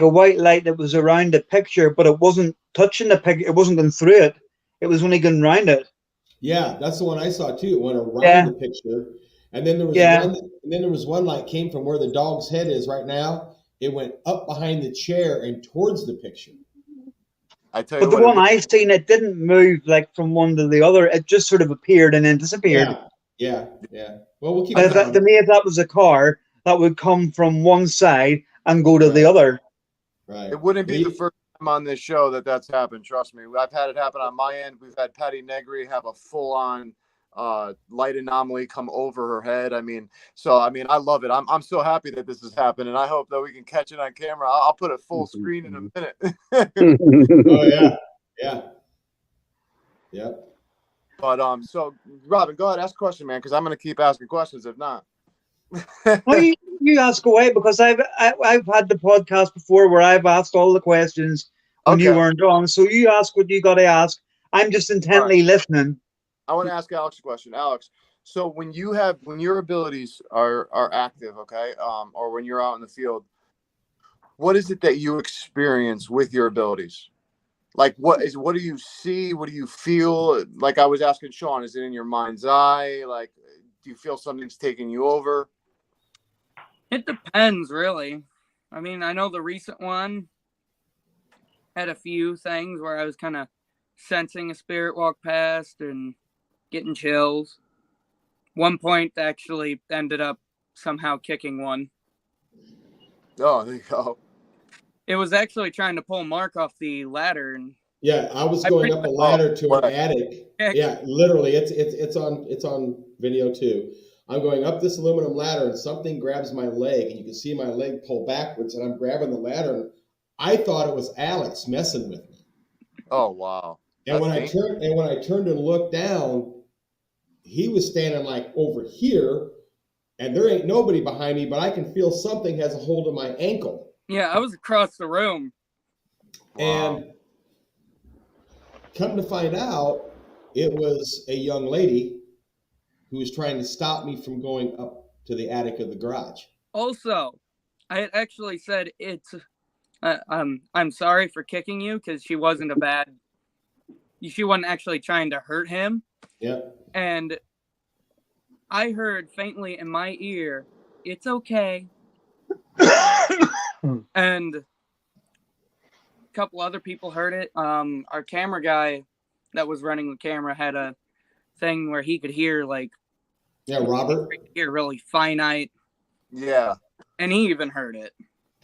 white light that was around the picture, but it wasn't touching the picture. It wasn't going through it. It was only going around it. Yeah, that's the one I saw too. It went around the picture, and then there was one. And then there was one light came from where the dog's head is right now. It went up behind the chair and towards the picture. But the one I seen, it didn't move like from one to the other. It just sort of appeared and then disappeared. Yeah. Well, we'll keep. To me, if that was a car, that would come from one side and go to the other. Right. It wouldn't be the first time on this show that's happened. Trust me. I've had it happen on my end. We've had Patty Negri have a full-on light anomaly come over her head. I mean, I love it. I'm so happy that this has happened, and I hope that we can catch it on camera. I'll put it full screen in a minute. Yeah. But so Robin, go ahead, ask a question, man, because I'm gonna keep asking questions if not. Well, you ask away because I've had the podcast before where I've asked all the questions when you weren't on. So you ask what you got to ask. I'm just intently listening. I want to ask Alex a question. Alex, so when your abilities are active, or when you're out in the field, what is it that you experience with your abilities? Like, what do you see? What do you feel? Like I was asking Sean, is it in your mind's eye? Like, do you feel something's taking you over? It depends, really. I mean, I know the recent one had a few things where I was kind of sensing a spirit walk past and getting chills. One point actually ended up somehow kicking one. Oh, there you go. It was actually trying to pull Mark off the ladder, and Yeah, I was going up a ladder to an attic. Heck. Yeah, literally, it's on video too. I'm going up this aluminum ladder, and something grabs my leg, and you can see my leg pull backwards, and I'm grabbing the ladder. And I thought it was Alex messing with me. Oh wow! And when I turned and looked down, he was standing like over here, and there ain't nobody behind me, but I can feel something has a hold of my ankle. Yeah, I was across the room. Wow. And come to find out, it was a young lady who was trying to stop me from going up to the attic of the garage. Also, I had actually said I'm sorry for kicking you, because she wasn't actually trying to hurt him. Yep. And I heard faintly in my ear, "It's okay." And a couple other people heard it. Our camera guy that was running the camera had a thing where he could hear Robert. Hear really finite. Yeah. And he even heard it.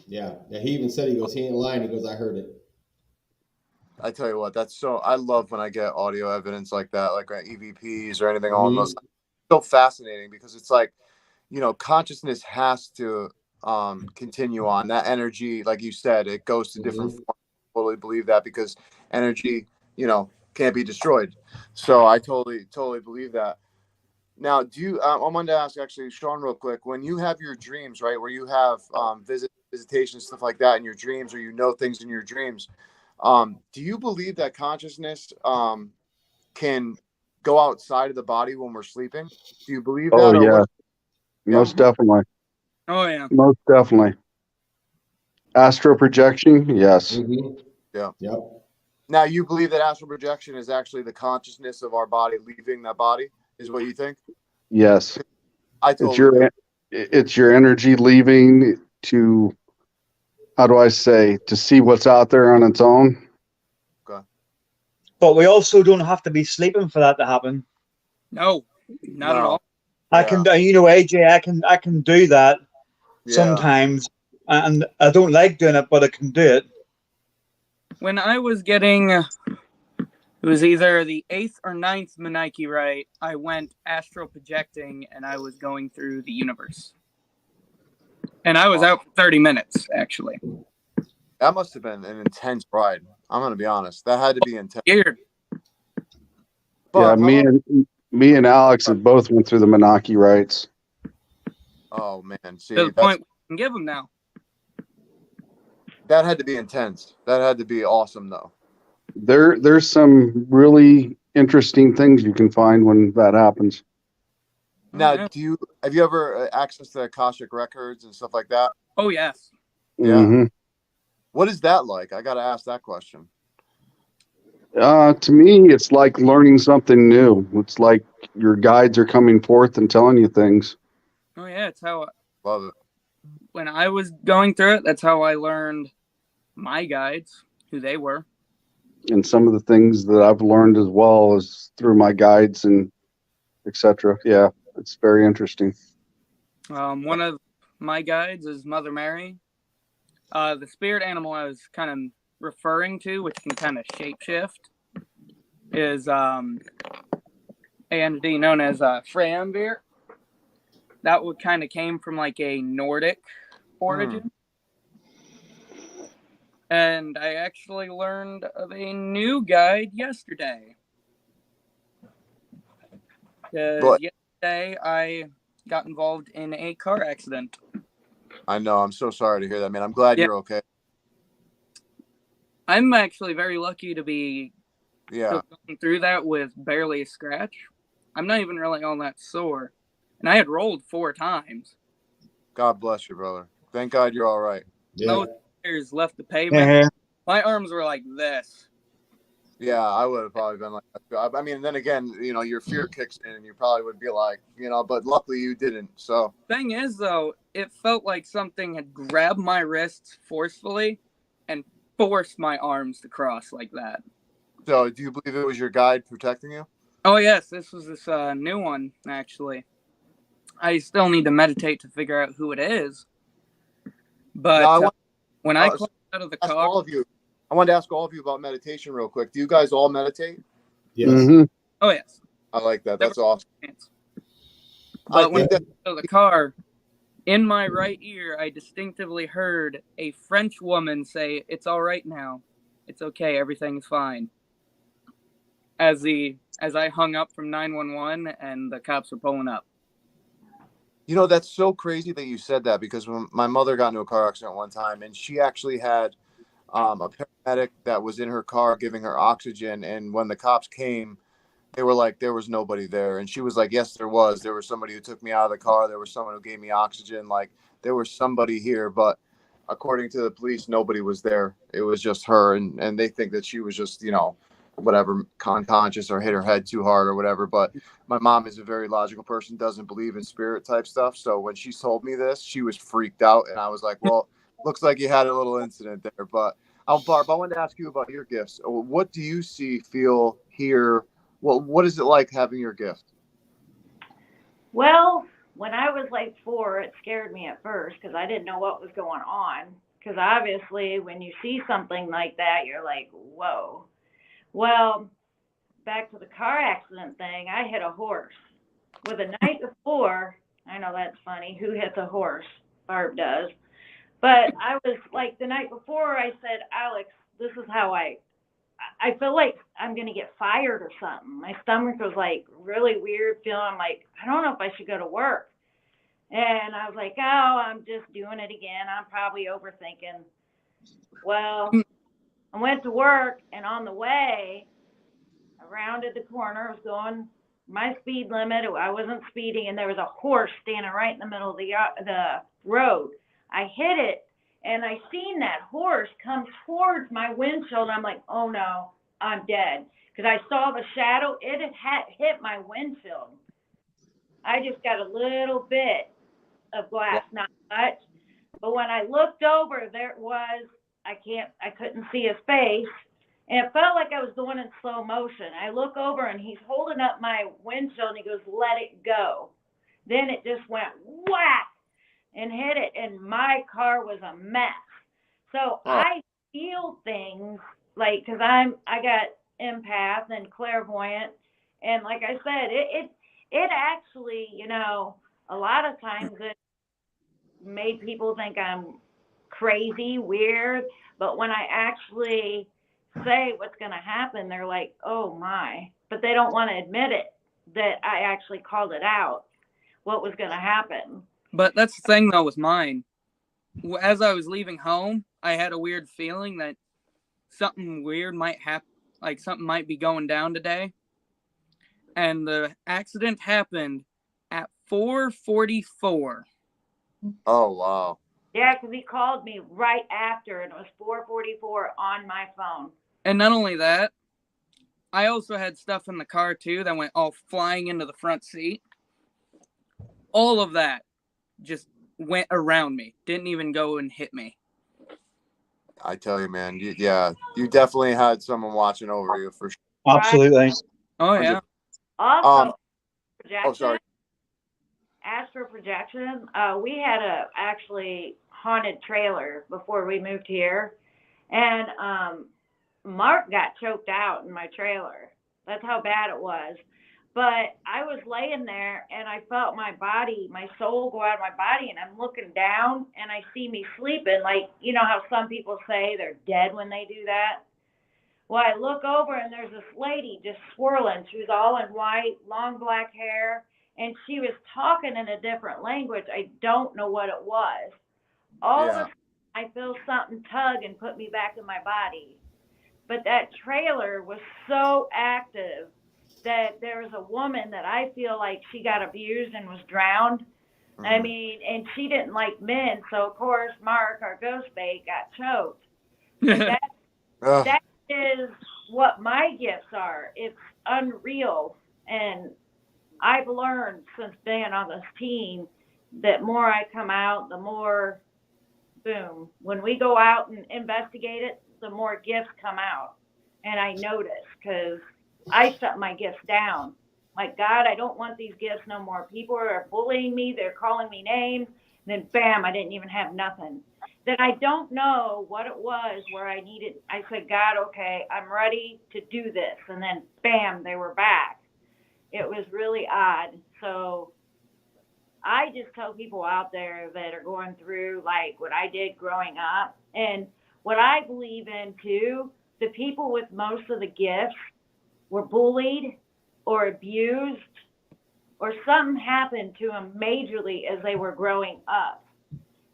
Yeah. He even said, he ain't lying. He goes, I heard it. I tell you what, I love when I get audio evidence like that, like EVPs or anything along those lines. It's so fascinating, because it's like, consciousness has to continue on. That energy, like you said, it goes to different forms. I totally believe that, because energy, can't be destroyed. So I totally believe that. Now, I wanted to ask actually, Sean, real quick, when you have your dreams, right, where you have visitation, stuff like that in your dreams, or things in your dreams, do you believe that consciousness can go outside of the body when we're sleeping? Do you believe that? Oh, yeah. Most definitely. Oh, yeah. Most definitely. Astral projection, yes. Mm-hmm. Yeah. Yep. Now, you believe that astral projection is actually the consciousness of our body leaving that body, is what you think? Yes. It's your energy leaving to, how do I say, to see what's out there on its own. Okay. But we also don't have to be sleeping for that to happen. No, not at all. I can, AJ, I can do that sometimes, and I don't like doing it, but I can do it. When I was getting, it was either the 8th or 9th Menike rite, I went astral projecting, and I was going through the universe. And I was out for 30 minutes, actually. That must have been an intense ride. I'm going to be honest. That had to be intense. Weird. But yeah, me and Alex have both went through the Menaki rites. Oh, man. See, to the point we can give them now. That had to be intense. That had to be awesome, though. There's some really interesting things you can find when that happens. Now, have you ever accessed the Akashic records and stuff like that? Oh, yes. Yeah. Mm-hmm. What is that like? I got to ask that question. To me, it's like learning something new. It's like your guides are coming forth and telling you things. Oh, yeah. It's how. Love it. When I was going through it, that's how I learned my guides, who they were. And some of the things that I've learned as well is through my guides and etc. Yeah, it's very interesting. One of my guides is Mother Mary. The spirit animal I was kind of referring to, which can kind of shapeshift, is a entity known as fFounder. That would kind of came from like a Nordic origin. And I actually learned of a new guide yesterday. Yesterday I got involved in a car accident. I know. I'm so sorry to hear that, man. I'm glad you're okay. I'm actually very lucky to be going through that with barely a scratch. I'm not even really all that sore. And I had rolled 4 times. God bless you, brother. Thank God you're all right. Yeah. No tears left the pavement. My arms were like this. Yeah, I would have probably been like that. I mean, then again, your fear kicks in and you probably would be like, but luckily you didn't. So thing is, though, it felt like something had grabbed my wrists forcefully and forced my arms to cross like that. So do you believe it was your guide protecting you? Oh, yes. This was this new one, actually. I still need to meditate to figure out who it is. But when I climbed out of the car... All of you, I wanted to ask all of you about meditation real quick. Do you guys all meditate? Yes. Mhm. Oh yes. I like that. Never That's awesome. chance. I But when think that I was in the car, in my right ear, I distinctively heard a French woman say, "It's all right now. It's okay. Everything's fine." As I hung up from 911 and the cops were pulling up. You know, that's so crazy that you said that, because when my mother got into a car accident one time, and she actually had a paramedic that was in her car giving her oxygen. And when the cops came, they were like, there was nobody there. And she was like, yes, there was. There was somebody who took me out of the car. There was someone who gave me oxygen. Like, there was somebody here. But according to the police, nobody was there. It was just her. And they think that she was just, you know, whatever, unconscious or hit her head too hard or whatever. But my mom is a very logical person, doesn't believe in spirit type stuff. So when she told me this, she was freaked out. And I was like, well, looks like you had a little incident there. But Barb, I wanted to ask you about your gifts. What do you see, feel, hear? What is it like having your gift? Well, when I was like 4, it scared me at first because I didn't know what was going on. Because obviously, when you see something like that, you're like, whoa. Well, back to the car accident thing, I hit a horse. Well, the night before, I know that's funny, who hits a horse? Barb does. But I was like, the night before, I said, Alex, this is how I feel like I'm going to get fired or something. My stomach was like really weird feeling. I'm like, I don't know if I should go to work. And I was like, oh, I'm just doing it again. I'm probably overthinking. Well, I went to work, and on the way, I rounded the corner. I was going my speed limit. I wasn't speeding, and there was a horse standing right in the middle of the road. I hit it, and I seen that horse come towards my windshield. I'm like, oh no, I'm dead. Because I saw the shadow. It had hit my windshield. I just got a little bit of glass, not much. But when I looked over, there it was. I couldn't see his face. And it felt like I was going in slow motion. I look over, and he's holding up my windshield, and he goes, let it go. Then it just went whack and hit it, and my car was a mess. So I feel things, like, because I got empath and clairvoyant, and like I said, it actually, you know, a lot of times it made people think I'm crazy, weird, but when I actually say what's going to happen, they're like, oh my, but they don't want to admit it, that I actually called it out, what was going to happen. But that's the thing, though, with mine. As I was leaving home, I had a weird feeling that something weird might happen, like something might be going down today. And the accident happened at 4:44. Oh, wow. Yeah, because he called me right after, and it was 4:44 on my phone. And not only that, I also had stuff in the car, too, that went all flying into the front seat. All of that just went around me. Didn't even go and hit me. I tell you, man. You definitely had someone watching over you for sure. Absolutely. Oh, yeah. Also, Oh, sorry. Astro projection. We had a actually haunted trailer before we moved here, and Mark got choked out in my trailer. That's how bad it was. But I was laying there, and I felt my body, my soul go out of my body, and I'm looking down, and I see me sleeping. Like, you know how some people say they're dead when they do that? Well, I look over, and there's this lady just swirling. She was all in white, long black hair, and she was talking in a different language. I don't know what it was. All of a sudden, I feel something tug and put me back in my body. But that trailer was so active that there was a woman that I feel like she got abused and was drowned. Mm-hmm. I mean, and she didn't like men, so of course Mark, our ghost bait, got choked. That is what my gifts are. It's unreal, and I've learned since being on this team that more I come out, the more, boom. When we go out and investigate it, the more gifts come out. And I notice, because I shut my gifts down. Like, God, I don't want these gifts no more. People are bullying me. They're calling me names. And then, bam, I didn't even have nothing. that I don't know what it was where I said, God, okay, I'm ready to do this. And then bam, they were back. It was really odd. So I just tell people out there that are going through like what I did growing up, and what I believe in too, the people with most of the gifts were bullied or abused, or something happened to them majorly as they were growing up.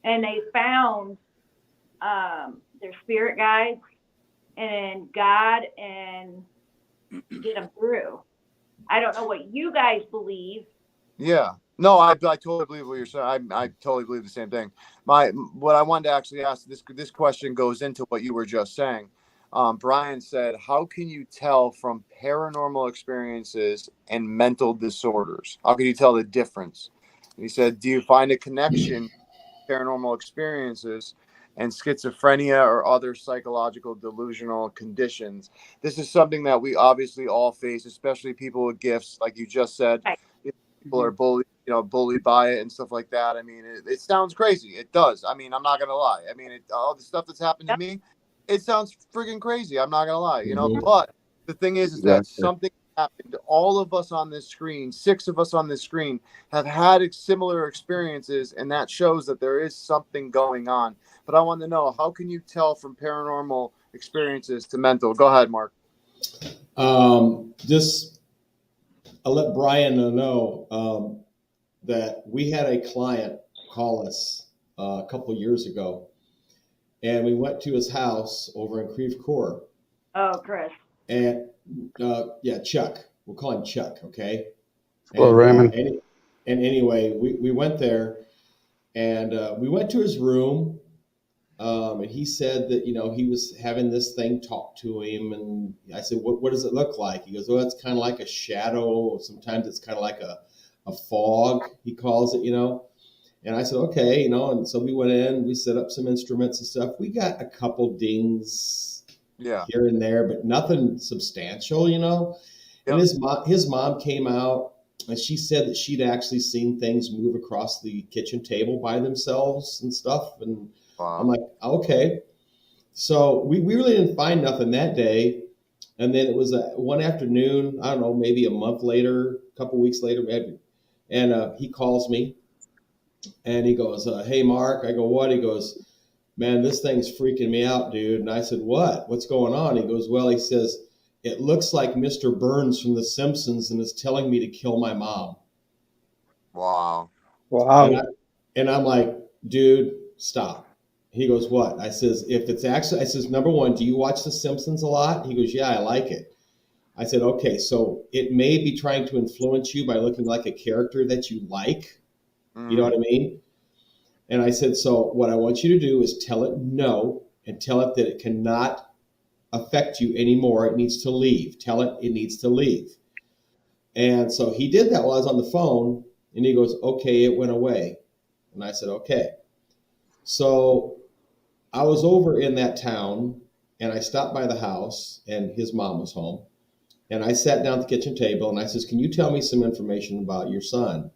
And they found their spirit guides and God and get them through. I don't know what you guys believe. Yeah. No, I totally believe what you're saying. I totally believe the same thing. What I wanted to actually ask, this question goes into what you were just saying. Brian said, how can you tell from paranormal experiences and mental disorders? How can you tell the difference? And he said, do you find a connection paranormal experiences and schizophrenia or other psychological delusional conditions? This is something that we obviously all face, especially people with gifts, like you just said. Right. People are bullied by it and stuff like that. I mean, it sounds crazy. It does. I mean, I'm not gonna lie. I mean, all the stuff that's happened to me, it sounds friggin' crazy. I'm not gonna lie. But the thing is that Exactly. something happened. All of us on this screen, 6 of us on this screen, have had similar experiences, and that shows that there is something going on. But I want to know, how can you tell from paranormal experiences to mental? Go ahead, Mark. I'll let Brian know that we had a client call us a couple of years ago, and we went to his house over in Creve Coeur. Oh, Chris. And Chuck. We'll call him Chuck, okay? Well, Raymond. And anyway, we went there, and we went to his room, and he said that, he was having this thing talk to him. And I said, what does it look like? He goes, oh, it's kind of like a shadow. Sometimes it's kind of like a fog, he calls it, And I said, okay, and so we went in, we set up some instruments and stuff. We got a couple dings here and there, but nothing substantial, And his mom came out, and she said that she'd actually seen things move across the kitchen table by themselves and stuff. And wow. I'm like, okay. So we really didn't find nothing that day. And then it was one afternoon, I don't know, maybe a month later, a couple weeks later, maybe. And he calls me, and he goes, hey, Mark. I go, what? He goes, man, this thing's freaking me out, dude. And I said, what? What's going on? He goes, well, he says, it looks like Mr. Burns from The Simpsons and is telling me to kill my mom. Wow. And I'm like, dude, stop. He goes, what? I says, I says, number one, do you watch The Simpsons a lot? He goes, yeah, I like it. I said, okay, so it may be trying to influence you by looking like a character that you like. You know what I mean? And I said, so what I want you to do is tell it no, and tell it that it cannot affect you anymore. It needs to leave. Tell it needs to leave. And so he did that while I was on the phone, and he goes, okay, it went away. And I said, okay. So I was over in that town, and I stopped by the house, and his mom was home. And I sat down at the kitchen table, and I says, can you tell me some information about your son?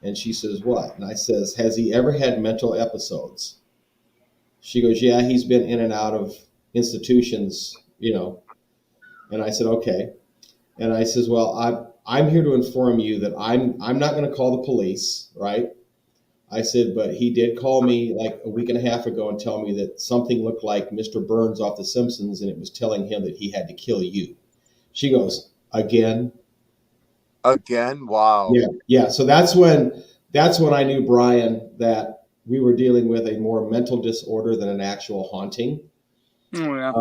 And she says, what? And I says, has he ever had mental episodes? She goes, yeah, he's been in and out of institutions, And I said, okay. And I says, well, I'm here to inform you that I'm not going to call the police, right? I said, but he did call me like a week and a half ago and tell me that something looked like Mr. Burns off The Simpsons, and it was telling him that he had to kill you. She goes, again? Again? Wow. Yeah. So that's when I knew, Brian, that we were dealing with a more mental disorder than an actual haunting. Oh, yeah.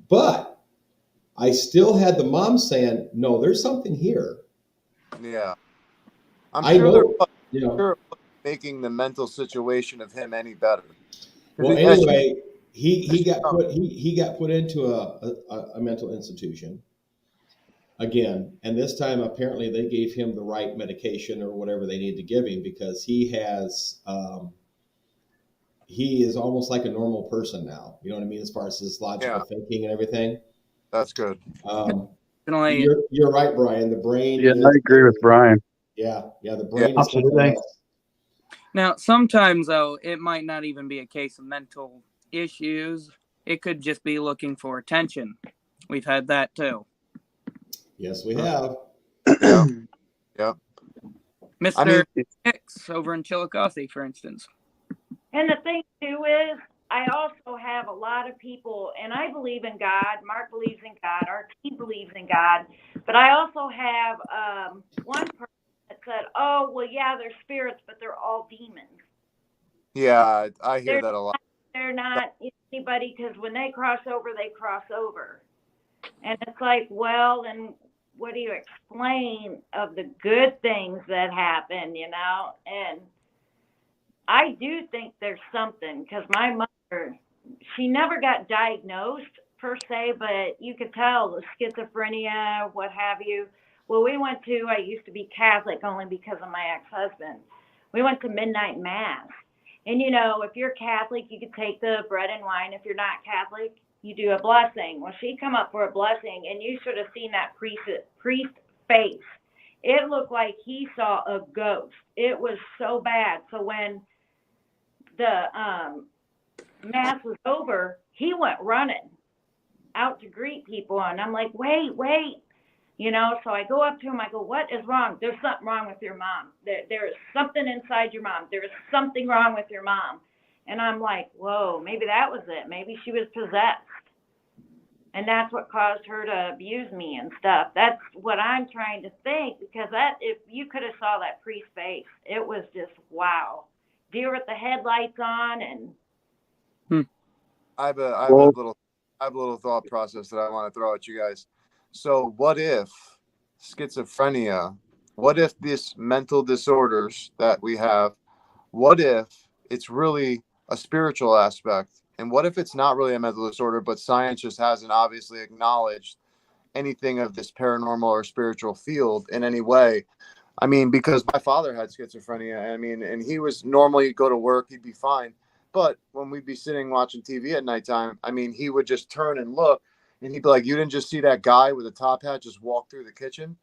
But I still had the mom saying, no, there's something here. Yeah. I know, sure it wasn't making the mental situation of him any better. Well, anyway, he got put into a mental institution again, and this time apparently they gave him the right medication or whatever they need to give him, because he is almost like a normal person now. You know what I mean, as far as his logical thinking and everything. That's good. You're right, Brian. The brain. Yeah, I agree with Brian. Yeah, the brain is absolutely. Now, sometimes, though, it might not even be a case of mental issues. It could just be looking for attention. We've had that, too. Yes, we have. Yeah. Yeah. Mr. I mean, Hicks over in Chillicothe, for instance. And the thing too is, I also have a lot of people, and I believe in God. Mark believes in God. Our team believes in God. But I also have one person that said, "Oh, well, yeah, they're spirits, but they're all demons." yeah, I hear They're that a lot. they're not anybody, because when they cross over, they cross over. And it's like, well, then what do you explain of the good things that happen, you know? And I do think there's something, because my mother, she never got diagnosed per se, but you could tell the schizophrenia, what have you. Well, I used to be Catholic only because of my ex-husband. We went to midnight mass. And, you know, if you're Catholic, you could take the bread and wine. If you're not Catholic, you do a blessing. Well, she come up for a blessing, and you should have seen that priest face. It looked like he saw a ghost. It was so bad. So when the mass was over, he went running out to greet people, and I'm like, wait, you know. So I go up to him, I go, "What is wrong?" "There's something wrong with your mom. There is something inside your mom. There is something wrong with your mom." And I'm like, whoa, maybe that was it. Maybe she was possessed, and that's what caused her to abuse me and stuff. That's what I'm trying to think, because that, if you could have saw that priest's face, it was just wow. Deer with the headlights on, and I have a little thought process that I want to throw at you guys. So what if schizophrenia, what if these mental disorders that we have, what if it's really a spiritual aspect? And what if it's not really a mental disorder, but science just hasn't obviously acknowledged anything of this paranormal or spiritual field in any way? I mean, because my father had schizophrenia. I mean, and he was normally go to work, he'd be fine. But when we'd be sitting watching TV at nighttime, I mean, he would just turn and look, and he'd be like, "You didn't just see that guy with a top hat just walk through the kitchen?"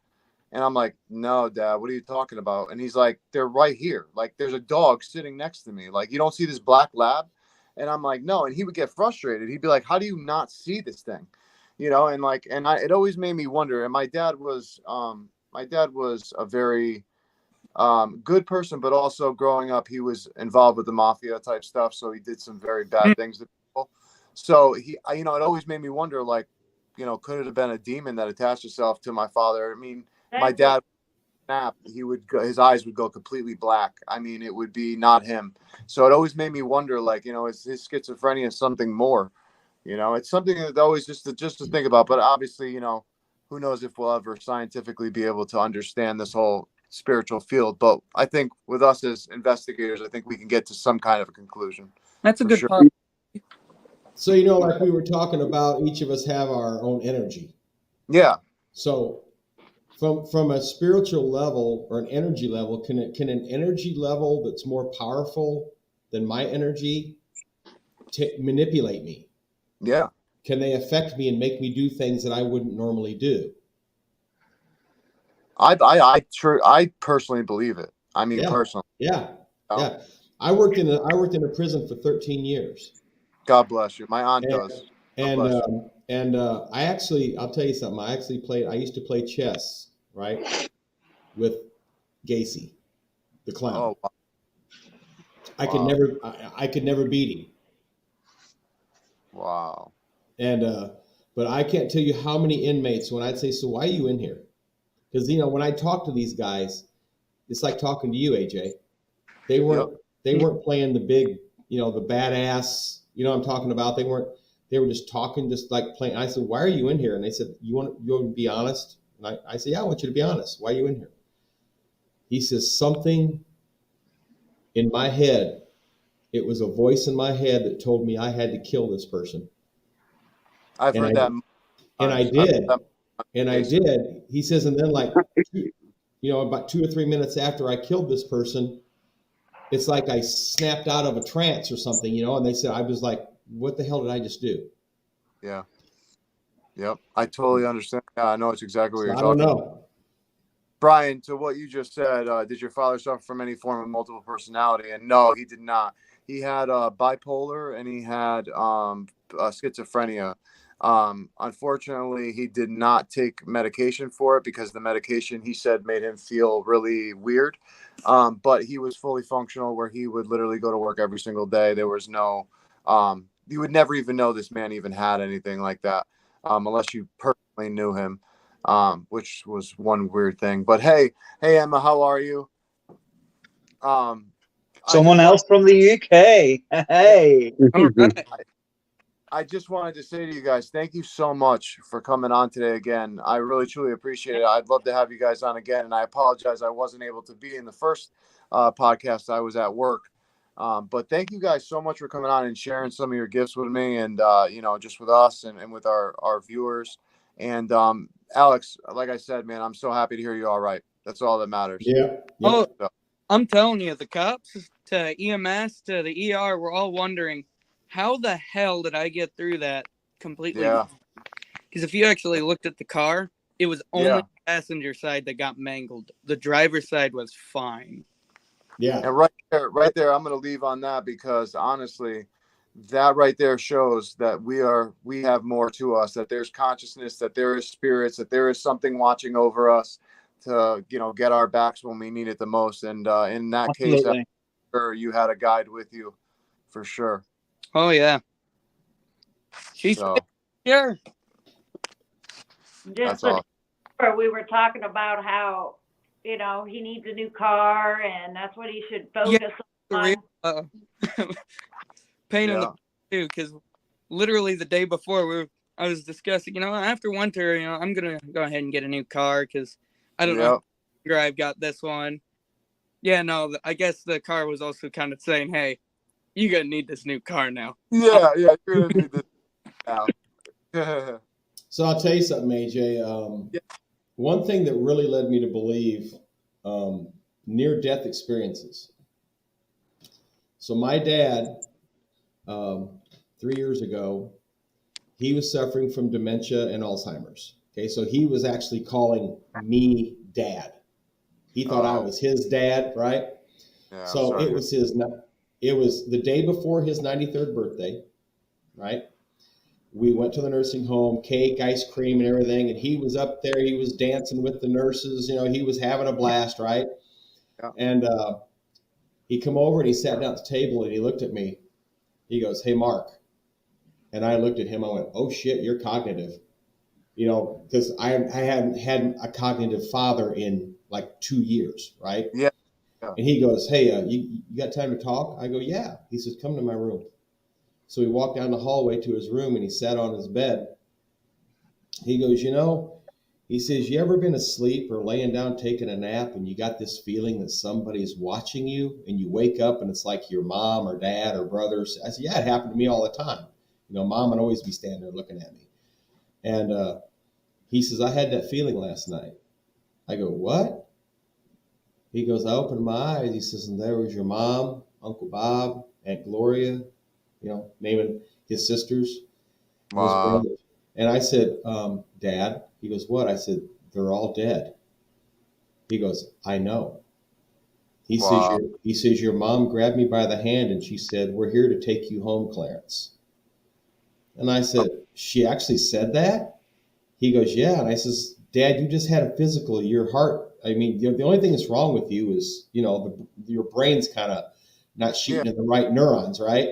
And I'm like, "No, Dad, what are you talking about?" And he's like, "They're right here. Like, there's a dog sitting next to me. Like, you don't see this black lab?" And I'm like, "No." And he would get frustrated. He'd be like, "How do you not see this thing?" You know, and like, it always made me wonder. And my dad was a very good person, but also growing up, he was involved with the mafia type stuff. So he did some very bad things to people. So it always made me wonder, like, could it have been a demon that attached itself to my father? I mean, my dad snap, his eyes would go completely black. I mean, it would be not him. So it always made me wonder, like, is his schizophrenia something more? It's something that always just to think about. But obviously, who knows if we'll ever scientifically be able to understand this whole spiritual field. But I think with us as investigators, I think we can get to some kind of a conclusion. That's a good sure. point. So, like we were talking about, each of us have our own energy. Yeah. So from a spiritual level or an energy level, can an energy level that's more powerful than my energy manipulate me? Yeah. Can they affect me and make me do things that I wouldn't normally do? I personally believe it. I mean, personally. Yeah. Yeah. I worked in a prison for 13 years. God bless you. My aunt does. I'll tell you something. I used to play chess, right, with Gacy, the clown. Oh, wow. I could never beat him. Wow. And but I can't tell you how many inmates, when I'd say, "So why are you in here?" Because when I talk to these guys, it's like talking to you, AJ. They weren't playing the big, the badass. You know what I'm talking about? They were just talking, just like playing. I said, "Why are you in here?" And they said, You want to be honest?" And I said, "Yeah, I want you to be honest. Why are you in here?" He says, "Something in my head. It was a voice in my head that told me I had to kill this person." I've heard that. And I did. And I did. He says, and then about 2 or 3 minutes after I killed this person, it's like I snapped out of a trance or something, and they said, I was like, what the hell did I just do? Yeah. Yep. I totally understand. Yeah, I know it's exactly what you're talking about. I don't know. Brian, to what you just said, did your father suffer from any form of multiple personality? And no, he did not. He had bipolar and he had schizophrenia. Unfortunately, he did not take medication for it because the medication, he said, made him feel really weird. But he was fully functional where he would literally go to work every single day. There was no, you would never even know this man even had anything like that unless you personally knew him, which was one weird thing. But hey, Emma, how are you? Someone else from the UK. Hey. All right. I just wanted to say to you guys, thank you so much for coming on today again. I really, truly appreciate it. I'd love to have you guys on again. And I apologize I wasn't able to be in the first podcast. I was at work. But thank you guys so much for coming on and sharing some of your gifts with me and, just with us and with our viewers. And Alex, like I said, man, I'm so happy to hear you all right. That's all that matters. Yeah. Oh, I'm telling you, the cops to EMS to the ER were all wondering, how the hell did I get through that completely? Yeah. Because if you actually looked at the car, it was only the passenger side that got mangled. The driver's side was fine. Yeah. And right there, I'm going to leave on that because honestly, that right there shows that we have more to us, that there's consciousness, that there is spirits, that there is something watching over us to, get our backs when we need it the most. And in that case, I'm sure you had a guide with you for sure. Oh, yeah. She's here. Just before we were talking about how, he needs a new car and that's what he should focus on. Pain in the too, because literally the day before I was discussing, after winter, I'm going to go ahead and get a new car because I don't know how I've got this one. Yeah, no, I guess the car was also kind of saying, hey, you're going to need this new car now. Yeah, you're going to need this now. So I'll tell you something, AJ. One thing that really led me to believe near-death experiences. So my dad, 3 years ago, he was suffering from dementia and Alzheimer's. Okay, so he was actually calling me dad. He thought I was his dad, right? Yeah, so it was the day before his 93rd birthday, right? We went to the nursing home, cake, ice cream, and everything. And he was up there. He was dancing with the nurses. He was having a blast, right? Yeah. And he come over and he sat down at the table and he looked at me. He goes, "Hey, Mark." And I looked at him. I went, "Oh, shit, you're cognitive." Because I hadn't had a cognitive father in like 2 years, right? Yeah. And he goes, "Hey, you got time to talk?" I go, "Yeah." He says, "Come to my room." So he walked down the hallway to his room and he sat on his bed. He goes, he says, "You ever been asleep or laying down taking a nap and you got this feeling that somebody's watching you and you wake up and it's like your mom or dad or brother?" I said, "Yeah, it happened to me all the time. Mom would always be standing there looking at me." And he says, "I had that feeling last night." I go, "What?" He goes, "I opened my eyes." He says, "And there was your mom, Uncle Bob, Aunt Gloria," naming his sisters. Wow. And I said, "Dad." He goes, "What?" I said, "They're all dead." He goes, "I know." He says, "Your mom grabbed me by the hand and she said, 'We're here to take you home, Clarence.'" And I said, "She actually said that?" He goes, "Yeah." And I says, "Dad, you just had a physical. Your heart, the only thing that's wrong with you is, your brain's kind of not shooting in the right neurons, right?"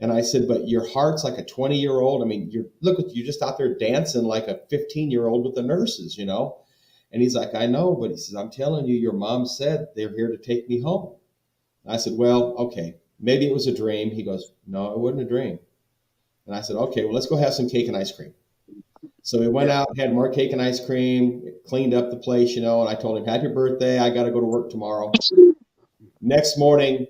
And I said, "But your heart's like a 20-year-old. You're just out there dancing like a 15-year-old with the nurses, And he's like, "I know," but he says, "I'm telling you, your mom said they're here to take me home." And I said, "Well, okay, maybe it was a dream." He goes, "No, it wasn't a dream." And I said, "Okay, well, let's go have some cake and ice cream." So we went out, had more cake and ice cream, cleaned up the place, and I told him, "Happy birthday. I got to go to work tomorrow." Next morning,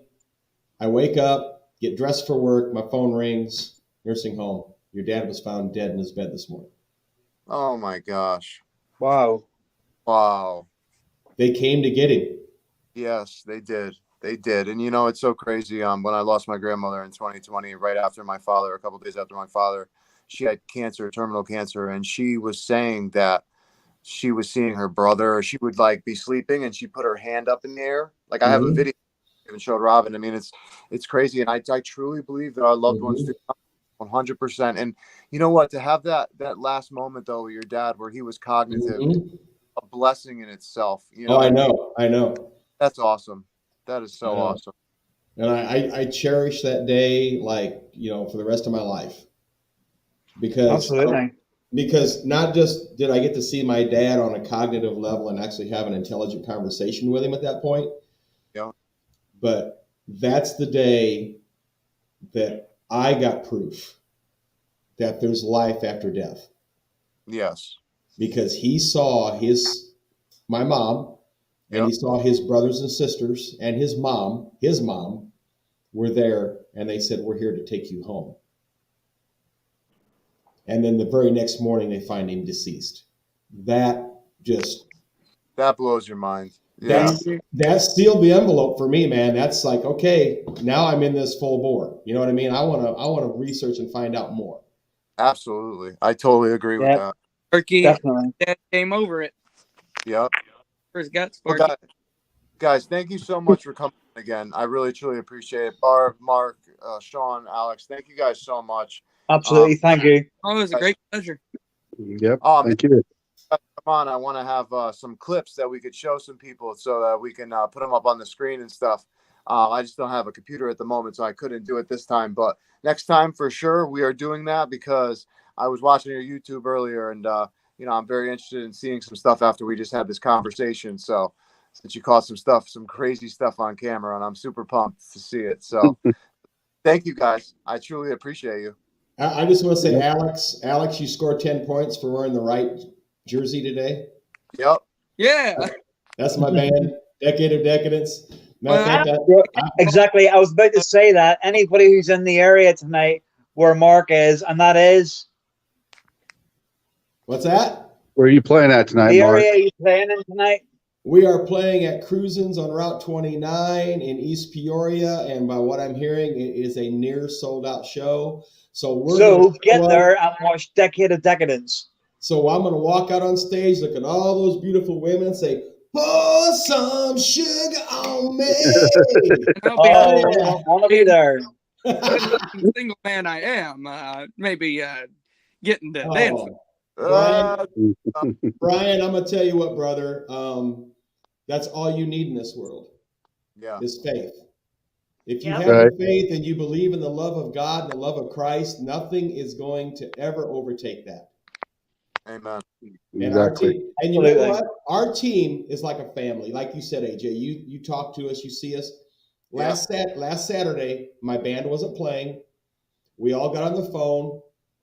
I wake up, get dressed for work. My phone rings, nursing home. "Your dad was found dead in his bed this morning." Oh my gosh. Wow. They came to get him. Yes, they did. They did. And it's so crazy. When I lost my grandmother in 2020, right after my father, a couple of days after my father, she had cancer, terminal cancer. And she was saying that she was seeing her brother, or she would like be sleeping and she put her hand up in the air. Like I have a video I even showed Robin. I mean, it's crazy, and I truly believe that our loved ones do 100%. And you know what? To have that last moment though with your dad, where he was cognitive, a blessing in itself. You know? Oh, I know. That's awesome. That is so awesome. And I cherish that day, like, you know, for the rest of my life. Because not just did I get to see my dad on a cognitive level and actually have an intelligent conversation with him at that point. Yeah. But that's the day that I got proof that there's life after death. Yes. Because he saw my mom, and he saw his brothers and sisters, and his mom were there, and they said, "We're here to take you home." And then the very next morning, they find him deceased. That blows your mind. Yeah. That sealed the envelope for me, man. That's like, okay, now I'm in this full bore. You know what I mean? I want to research and find out more. Absolutely. I totally agree with that. Turkey, Dad came over it. Yep. First got Sparky. Well, guys, thank you so much for coming again. I really, truly appreciate it. Barb, Mark, Sean, Alex, thank you guys so much. Absolutely. Thank you. Oh, it was a great pleasure. Yep. Thank you. Come on. I want to have some clips that we could show some people so that we can put them up on the screen and stuff. I just don't have a computer at the moment, so I couldn't do it this time. But next time, for sure, we are doing that, because I was watching your YouTube earlier, and you know, I'm very interested in seeing some stuff after we just had this conversation. So since you caught some crazy stuff on camera, and I'm super pumped to see it. So thank you guys. I truly appreciate you. I just want to say, Alex, you scored 10 points for wearing the right jersey today. Yep. Yeah. That's my band, Decade of Decadence. Exactly. I was about to say that. Anybody who's in the area tonight where Mark is, and that is... What's that? Where are you playing at tonight, the Mark? area you playing in tonight? We are playing at Cruisins on Route 29 in East Peoria, and by what I'm hearing, it is a near sold-out show. So get there and watch Decade of Decadence. So I'm going to walk out on stage, look at all those beautiful women, and say, "Pour some sugar on me." I want to be there. Single man I am, maybe getting to dancing. Brian, I'm going to tell you what, brother. That's all you need in this world. Yeah. Is faith. If you have faith and you believe in the love of God and the love of Christ, nothing is going to ever overtake that. Amen. Exactly. And you know what? Our team is like a family. Like you said, AJ, you talk to us, you see us. Last Saturday, my band wasn't playing. We all got on the phone.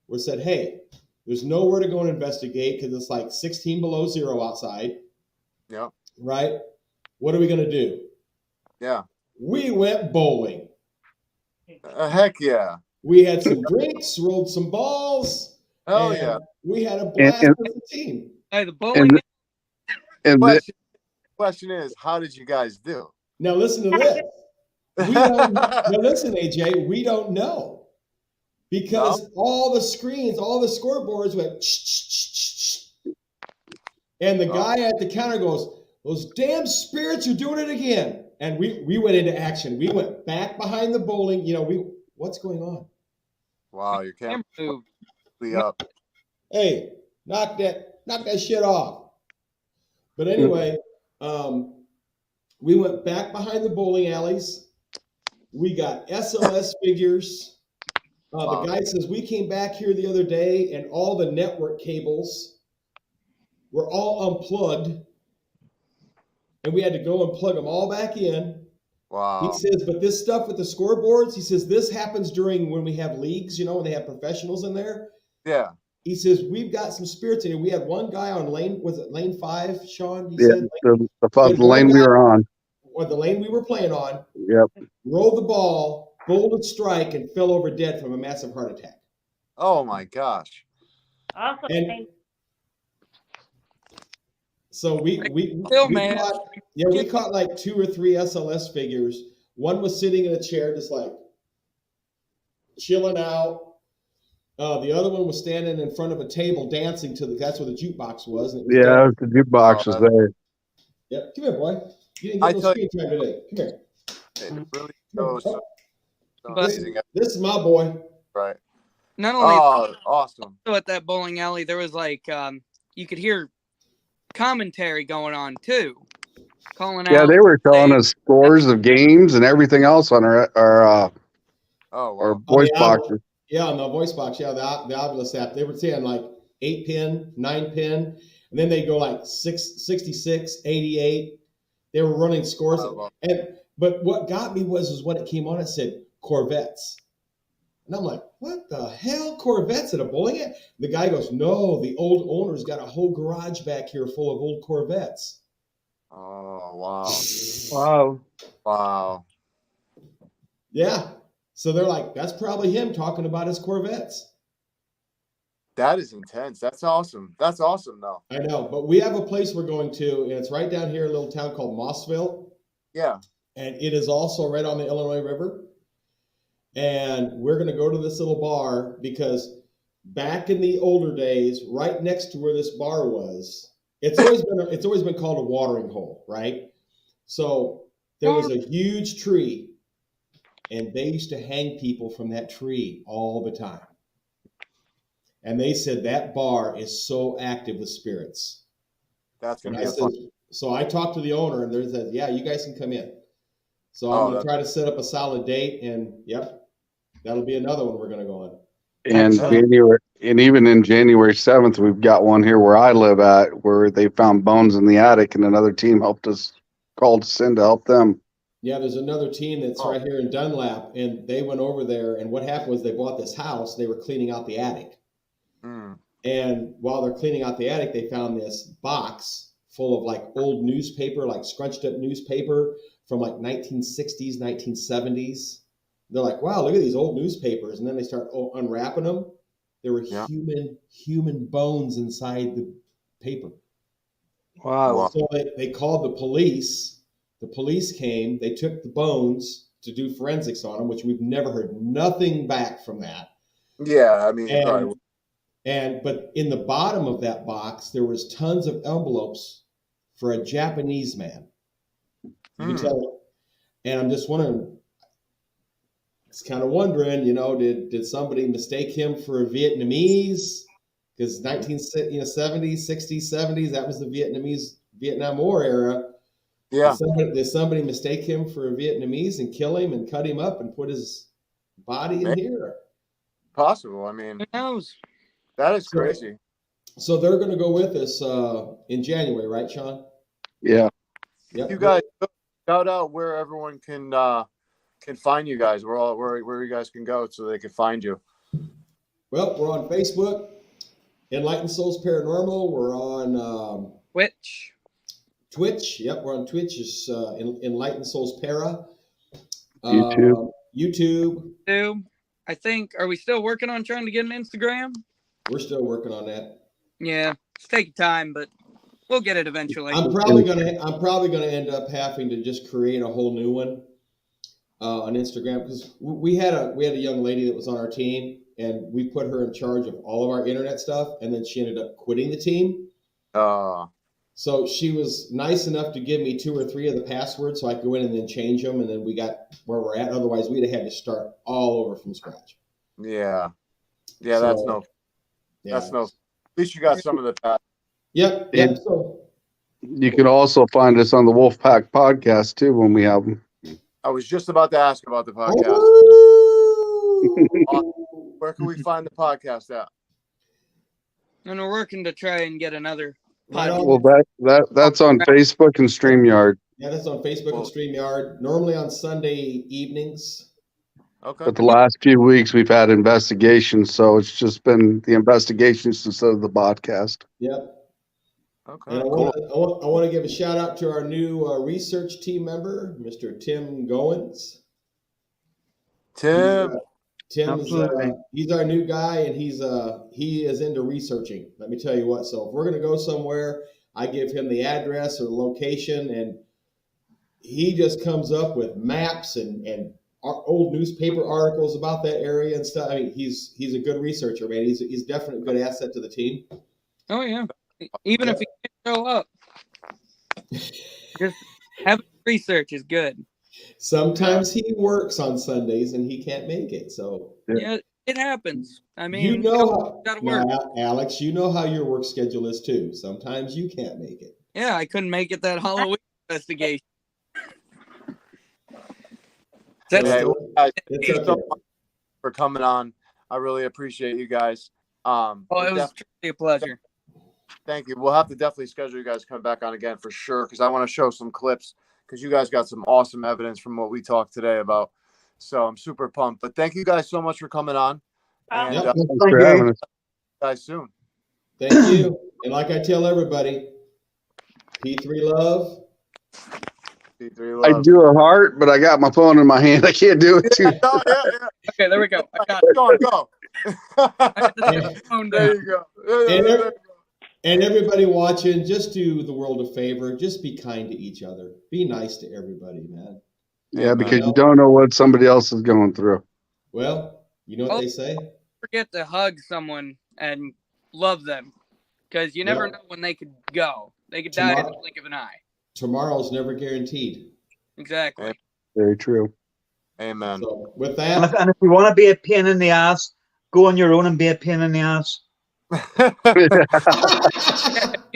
We said, hey, there's nowhere to go and investigate because it's like 16 below zero outside. Yeah. Right? What are we going to do? Yeah. We went bowling. Heck yeah. We had some drinks, rolled some balls. Oh yeah. We had a blast as a team. Hey, the bowling. Question is, how did you guys do? Now listen to this. Now listen, AJ, we don't know. Because all the screens, all the scoreboards went and the guy at the counter goes, "Those damn spirits are doing it again." And we went into action. We went back behind the bowling. You know, what's going on? Wow, your camera moved up. Hey, knock that shit off. But anyway, we went back behind the bowling alleys. We got SLS figures. The guy says, we came back here the other day and all the network cables were all unplugged. And we had to go and plug them all back in. Wow. He says, but this stuff with the scoreboards, he says, this happens during when we have leagues, you know, when they have professionals in there. Yeah. He says, we've got some spirits in here. We had one guy on lane 5, Sean? He said, the lane we were on. Or the lane we were playing on. Yep. Rolled the ball, bowled a strike, and fell over dead from a massive heart attack. Oh, my gosh. Awesome. And so we caught like 2 or 3 SLS figures. One was sitting in a chair just like chilling out. The other one was standing in front of a table dancing to that's where the jukebox was. And it was Yeah, the jukebox was there. Yep. Come here, boy. You didn't I get no tell screen time today. Come here. It really Come goes here. so But- amazing. This is my boy. Right. Not only Awesome. at that bowling alley, there was like you could hear commentary going on too, calling Yeah, out. they were telling us scores of games and everything else on our voice boxes. Yeah, on the voice box. Yeah, the Oculus app. They were saying like 8 pin, 9 pin, and then they go like 66, 88. They were running scores. But what got me was when it came on, it said Corvettes. And I'm like, what the hell? Corvettes at a bowling alley? The guy goes, no, the old owner's got a whole garage back here full of old Corvettes. Oh, wow. Wow. Yeah. So they're like, that's probably him talking about his Corvettes. That is intense. That's awesome. That's awesome, though. I know. But we have a place we're going to, and it's right down here in a little town called Mossville. Yeah. And it is also right on the Illinois River. And we're going to go to this little bar because back in the older days, right next to where this bar was, it's always been called a watering hole, right? So there was a huge tree, and they used to hang people from that tree all the time. And they said that bar is so active with spirits. That's going to be fun. So I talked to the owner, and they said, yeah, you guys can come in. So I'm going to try to set up a solid date, and yep, that'll be another one we're going to go on. And January, and even in January 7th, we've got one here where I live at, where they found bones in the attic, and another team called us in to help them. Yeah, there's another team that's right here in Dunlap, and they went over there, and what happened was they bought this house. They were cleaning out the attic. And while they're cleaning out the attic, they found this box full of like old newspaper, like scrunched up newspaper from like 1960s, 1970s. They're like, wow, look at these old newspapers. And then they start unwrapping them. There were human bones inside the paper. Wow. So they called the police. The police came. They took the bones to do forensics on them, which we've never heard nothing back from that. Yeah, I mean, but in the bottom of that box, there was tons of envelopes for a Japanese man. You can tell. And I'm just wondering, did somebody mistake him for a Vietnamese? Because 1970s, 60s, 70s, that was the Vietnam War era. Yeah. Did somebody mistake him for a Vietnamese and kill him and cut him up and put his body in here? Possible. I mean, Who knows? That is crazy. So they're going to go with us in January, right, Sean? Yeah. Yep. You guys shout out where everyone can find you guys. Where you guys can go so they can find you. Well, we're on Facebook, Enlightened Souls Paranormal. We're on Twitch. Yep, we're on Twitch. It's Enlightened Souls Para. YouTube. I think. Are we still working on trying to get an Instagram? We're still working on that. Yeah, it's taking time, but we'll get it eventually. I'm probably gonna end up having to just create a whole new one on Instagram, because we had a young lady that was on our team, and we put her in charge of all of our internet stuff, and then she ended up quitting the team. So she was nice enough to give me 2 or 3 of the passwords so I could go in and then change them, and then we got where we're at. Otherwise, we'd have had to start all over from scratch. Yeah. Yeah, so, that's no. At least you got some of the past. Yep. So you can also find us on the Wolfpack podcast too when we have them. I was just about to ask about the podcast. Where can we find the podcast at? And we're working to try and get another podcast. Well, that's on Facebook and StreamYard. Yeah, that's on Facebook and StreamYard. Normally on Sunday evenings. Okay. But the last few weeks we've had investigations, so it's just been the investigations instead of the podcast. Yep. Okay. And I want to give a shout out to our new research team member, Mr. Tim Goins. Tim's he's our new guy, and he is into researching. Let me tell you what. So if we're going to go somewhere, I give him the address or the location, and he just comes up with maps and old newspaper articles about that area and stuff. I mean, he's a good researcher, man. He's definitely a good asset to the team. Oh yeah, even if he can't show up, just having research is good. Sometimes he works on Sundays and he can't make it. So Yeah, it happens. I mean, you know, gotta work. now, Alex, you know how your work schedule is too. Sometimes you can't make it. Yeah, I couldn't make it that Halloween investigation. That's Hey, well, guys, It's thank you so okay. much for coming on. I really appreciate you guys. it was truly a pleasure. Thank you. We'll have to definitely schedule you guys to come back on again for sure, because I want to show some clips, because you guys got some awesome evidence from what we talked today about. So I'm super pumped. But thank you guys so much for coming on. And Yep. Thanks for having us. guys soon. Thank you. And like I tell everybody, P3 love. P3 I love. do a heart, but I got my phone in my hand. I can't do it too. Yeah. Okay, there we go. I got Go. There you go. And everybody watching, just do the world a favor. Just be kind to each other. Be nice to everybody, man. Yeah, because you don't know what somebody else is going through. Well, you know what they say? forget to hug someone and love them, because you never know when they could go. They could die in the blink of an eye. Tomorrow's never guaranteed. Exactly. Very true. Amen. So with that, And if you want to be a pain in the ass, go on your own and be a pain in the ass.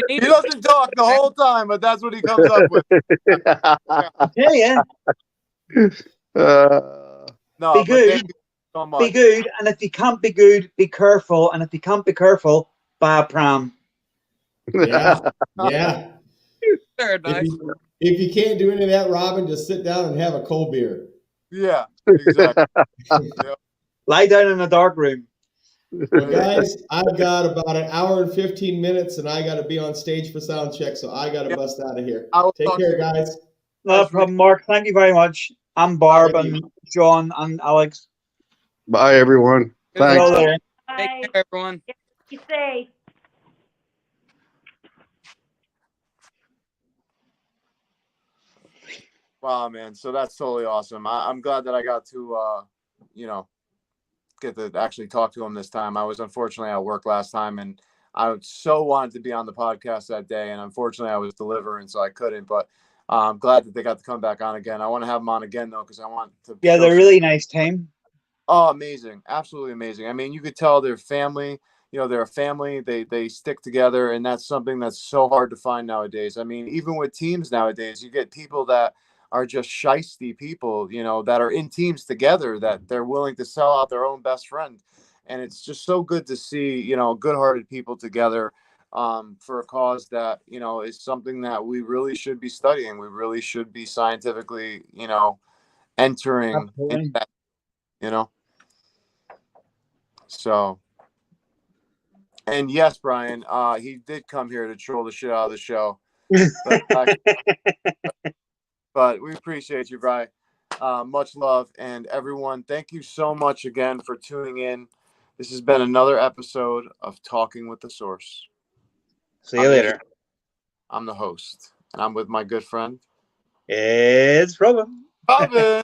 He doesn't talk the whole time, but that's what he comes up with. Yeah. No, Be good. Thank you so much. Be good, and if you can't be good, be careful. And if you can't be careful, buy a pram. yeah. Fair advice. If you can't do any of that, Robin, just sit down and have a cold beer. Yeah, exactly. Yep. Lie down in a dark room. Well, guys, I've got about an hour and 15 minutes, and I got to be on stage for sound check, so I got to bust out of here. Take care, guys. No problem, Mark. Thank you very much. I'm Barb and John and Alex. Bye, everyone. Thanks. Take care, everyone. Be safe. Wow, man. So that's totally awesome. I'm glad that I got to, get to actually talk to him this time. I was unfortunately at work last time, and I so wanted to be on the podcast that day, and unfortunately I was delivering, so I couldn't. But I'm glad that they got to come back on again. I want to have them on again, though, because I want to. Yeah, they're a really nice team. Oh, amazing. Absolutely amazing. I mean, you could tell they're family. They're a family. They stick together, and that's something that's so hard to find nowadays. I mean, even with teams nowadays, you get people that are just shisty people, that are in teams together, that they're willing to sell out their own best friend. And it's just so good to see, good-hearted people together for a cause that, is something that we really should be studying. We really should be scientifically, entering into that, So, and yes, Brian, he did come here to troll the shit out of the show. But we appreciate you, Brian. Much love. And everyone, thank you so much again for tuning in. This has been another episode of Talking with the Source. See you later. I'm the host, and I'm with my good friend. It's Robin. Robin!